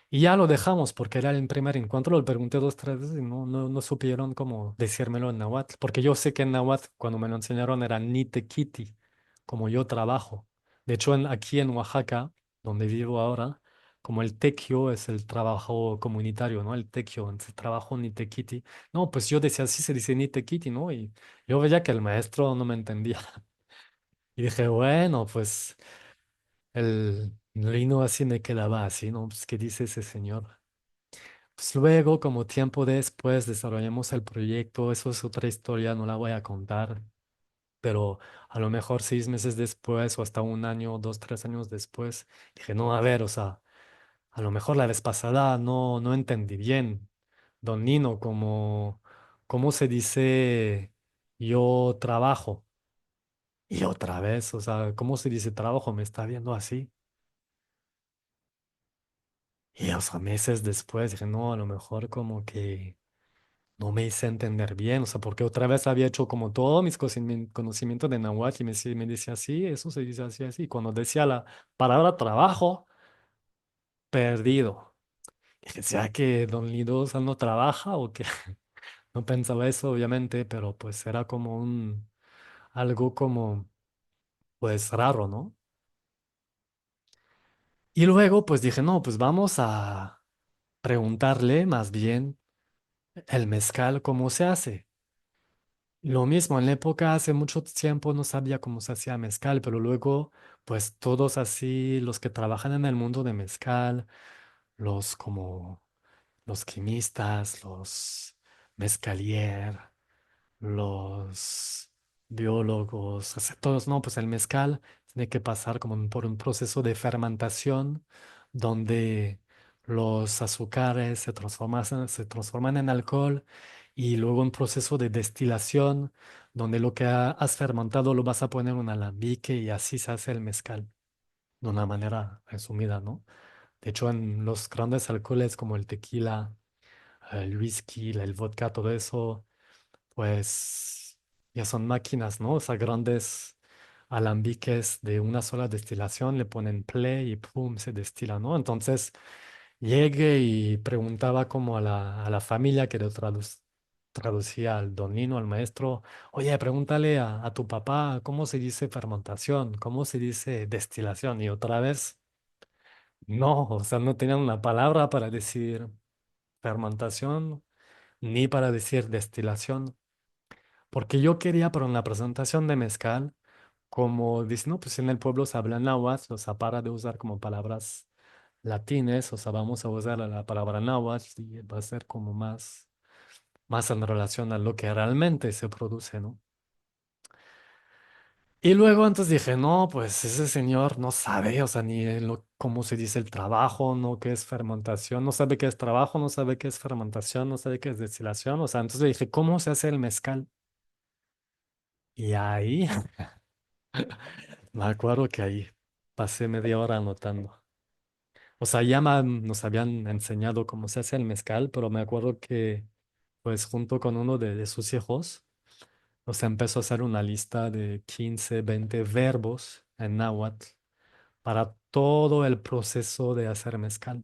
Y ya lo dejamos porque era el primer encuentro. Lo pregunté dos, tres veces y no supieron cómo decírmelo en náhuatl. Porque yo sé que en náhuatl, cuando me lo enseñaron, era nitequiti, como yo trabajo. De hecho, aquí en Oaxaca, donde vivo ahora, como el tequio es el trabajo comunitario, ¿no? El tequio, entonces trabajo nitequiti. No, pues yo decía, así se dice nitequiti, ¿no? Y yo veía que el maestro no me entendía. Y dije, bueno, pues el lino así me quedaba así, ¿no? Pues, ¿qué dice ese señor? Pues luego, como tiempo después, desarrollamos el proyecto. Eso es otra historia, no la voy a contar. Pero a lo mejor 6 meses después o hasta un año, 2, 3 años después, dije, no, a ver, o sea, a lo mejor la vez pasada no entendí bien. Don Nino, ¿cómo se dice yo trabajo? Y otra vez, o sea, ¿cómo se dice trabajo? Me está viendo así. Y, o sea, meses después dije, no, a lo mejor como que no me hice entender bien, o sea, porque otra vez había hecho como todos mis conocimientos de náhuatl y me decía así, eso se dice así, así. Cuando decía la palabra trabajo, perdido. Y decía que Don Lido, o sea, no trabaja o que no pensaba eso, obviamente, pero pues era como algo como, pues raro, ¿no? Y luego, pues dije, no, pues vamos a preguntarle más bien el mezcal, ¿cómo se hace? Lo mismo, en la época hace mucho tiempo no sabía cómo se hacía mezcal, pero luego, pues todos así, los que trabajan en el mundo de mezcal, los como los quimistas, los mezcalier, los biólogos, o sea, todos, no, pues el mezcal tiene que pasar como por un proceso de fermentación donde los azúcares se transforman en alcohol y luego un proceso de destilación donde lo que has fermentado lo vas a poner en un alambique y así se hace el mezcal de una manera resumida, ¿no? De hecho, en los grandes alcoholes como el tequila, el whisky, el vodka, todo eso pues ya son máquinas, ¿no? O sea, grandes alambiques de una sola destilación, le ponen play y pum, se destila, ¿no? Entonces llegué y preguntaba como a la familia que lo traducía al don Lino, al maestro, oye, pregúntale a tu papá cómo se dice fermentación, cómo se dice destilación. Y otra vez, no, o sea, no tenían una palabra para decir fermentación ni para decir destilación. Porque yo quería, pero en la presentación de mezcal, como dice, no, pues en el pueblo se habla náhuatl, o sea, para de usar como palabras latines, o sea, vamos a usar la palabra náhuatl y va a ser como más en relación a lo que realmente se produce, ¿no? Y luego entonces dije, no, pues ese señor no sabe, o sea, ni cómo se dice el trabajo, no qué es fermentación, no sabe qué es trabajo, no sabe qué es fermentación, no sabe qué es destilación, o sea, entonces le dije, ¿cómo se hace el mezcal? Y ahí me acuerdo que ahí pasé media hora anotando. O sea, ya nos habían enseñado cómo se hace el mezcal, pero me acuerdo que, pues, junto con uno de sus hijos, o sea, empezó a hacer una lista de 15, 20 verbos en náhuatl para todo el proceso de hacer mezcal.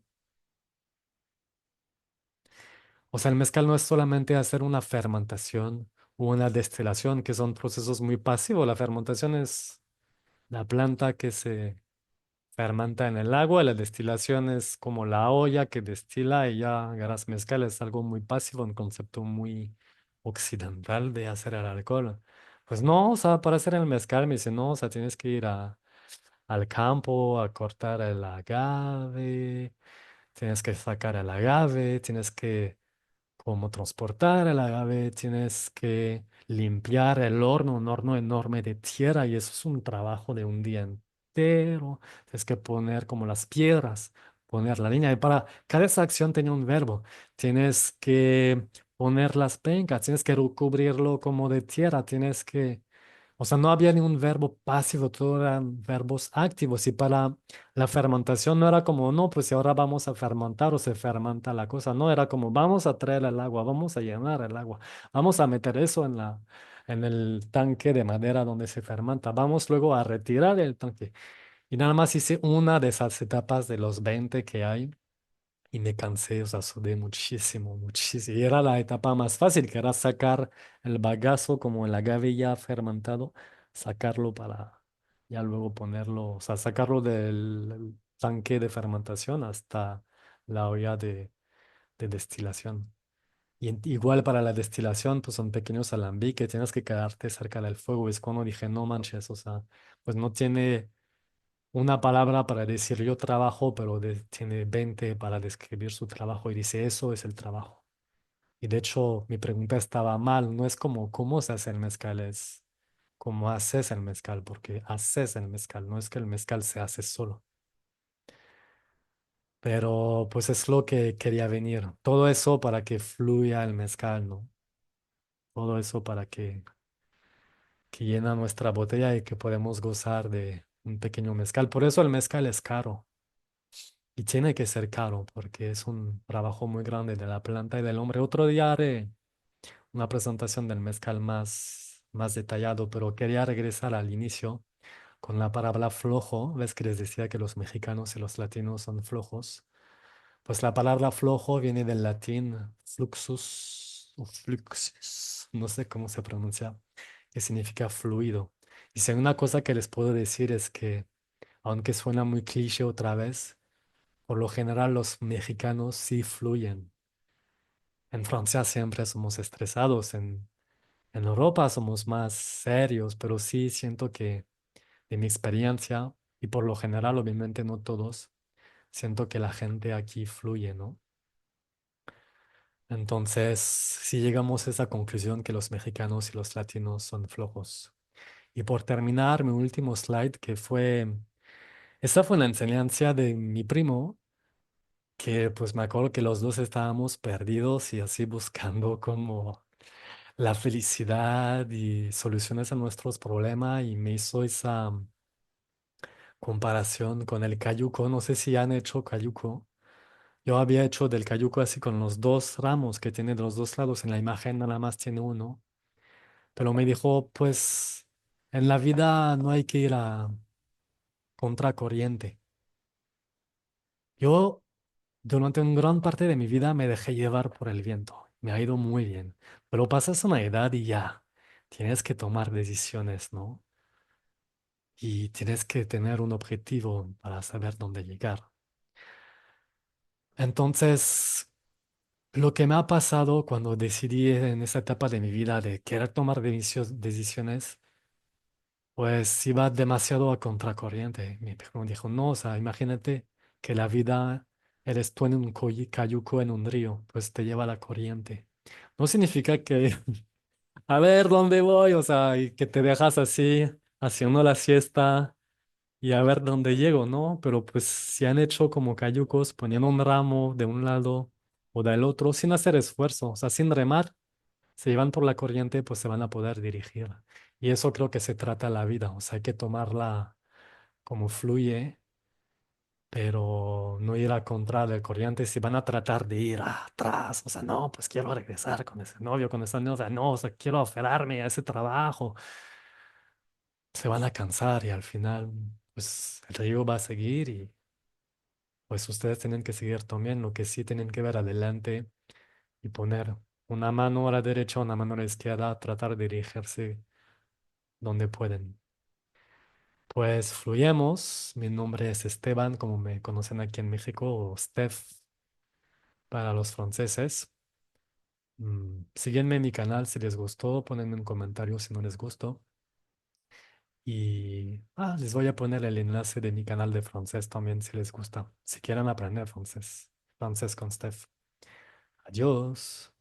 O sea, el mezcal no es solamente hacer una fermentación o una destilación, que son procesos muy pasivos. La fermentación es la planta que se fermenta en el agua, la destilación es como la olla que destila y ya agarras mezcal, es algo muy pasivo, un concepto muy occidental de hacer el alcohol. Pues no, o sea, para hacer el mezcal me dice, no, o sea, tienes que ir al campo a cortar el agave, tienes que sacar el agave, tienes que como transportar el agave, tienes que limpiar el horno, un horno enorme de tierra y eso es un trabajo de un día entero. Tienes que poner como las piedras, poner la línea y para cada esa acción tiene un verbo. Tienes que poner las pencas, tienes que recubrirlo como de tierra, tienes que o sea, no había ningún verbo pasivo, todo eran verbos activos. Y para la fermentación no era como, no, pues si ahora vamos a fermentar o se fermenta la cosa. No, era como, vamos a traer el agua, vamos a llenar el agua, vamos a meter eso en el tanque de madera donde se fermenta, vamos luego a retirar el tanque. Y nada más hice una de esas etapas de los 20 que hay. Y me cansé, o sea, sudé muchísimo, muchísimo. Y era la etapa más fácil, que era sacar el bagazo como el agave ya fermentado, sacarlo para ya luego ponerlo, o sea, sacarlo del tanque de fermentación hasta la olla de destilación. Y igual para la destilación, pues son pequeños alambiques, tienes que quedarte cerca del fuego. Es cuando dije, no manches, o sea, pues no tiene una palabra para decir yo trabajo, pero tiene 20 para describir su trabajo y dice eso es el trabajo. Y de hecho mi pregunta estaba mal, no es como cómo se hace el mezcal, es cómo haces el mezcal, porque haces el mezcal, no es que el mezcal se hace solo. Pero pues es lo que quería venir. Todo eso para que fluya el mezcal, ¿no? Todo eso para que llena nuestra botella y que podemos gozar de un pequeño mezcal. Por eso el mezcal es caro. Y tiene que ser caro porque es un trabajo muy grande de la planta y del hombre. Otro día haré una presentación del mezcal más detallado, pero quería regresar al inicio con la palabra flojo. ¿Ves que les decía que los mexicanos y los latinos son flojos? Pues la palabra flojo viene del latín fluxus o fluxus, no sé cómo se pronuncia, que significa fluido. Y si hay una cosa que les puedo decir es que, aunque suena muy cliché otra vez, por lo general, los mexicanos sí fluyen. En Francia siempre somos estresados, en Europa somos más serios, pero sí siento que de mi experiencia, y por lo general, obviamente no todos, siento que la gente aquí fluye, ¿no? Entonces, sí llegamos a esa conclusión que los mexicanos y los latinos son flojos. Y por terminar, mi último slide, esta fue una enseñanza de mi primo que pues me acuerdo que los dos estábamos perdidos y así buscando como la felicidad y soluciones a nuestros problemas y me hizo esa comparación con el cayuco. No sé si han hecho cayuco. Yo había hecho del cayuco así con los dos ramos que tiene de los dos lados. En la imagen nada más tiene uno. Pero me dijo, pues en la vida no hay que ir a contracorriente. Yo durante una gran parte de mi vida me dejé llevar por el viento. Me ha ido muy bien. Pero pasas una edad y ya. Tienes que tomar decisiones, ¿no? Y tienes que tener un objetivo para saber dónde llegar. Entonces, lo que me ha pasado cuando decidí en esa etapa de mi vida de querer tomar decisiones, pues iba demasiado a contracorriente. Mi primo dijo, no, o sea, imagínate que la vida eres tú en un cayuco en un río, pues te lleva la corriente. No significa que, a ver, ¿dónde voy? O sea, y que te dejas así, haciendo la siesta y a ver dónde llego, ¿no? Pero pues si han hecho como cayucos, poniendo un ramo de un lado o del otro, sin hacer esfuerzo, o sea, sin remar, se llevan por la corriente, pues se van a poder dirigir. Y eso creo que se trata la vida, o sea, hay que tomarla como fluye, pero no ir a contra del corriente si van a tratar de ir atrás, o sea, no, pues quiero regresar con ese novio, con esa novia, no, o sea, quiero aferrarme a ese trabajo. se van a cansar y al final, pues el río va a seguir y pues ustedes tienen que seguir también. Lo que sí tienen que ver adelante y poner una mano a la derecha, una mano a la izquierda, tratar de dirigirse donde pueden. Pues fluyemos. Mi nombre es Esteban, como me conocen aquí en México, o Steph para los franceses. Síguenme en mi canal si les gustó, ponenme un comentario si no les gustó. Y les voy a poner el enlace de mi canal de francés también si les gusta, si quieren aprender francés. Francés con Steph. Adiós.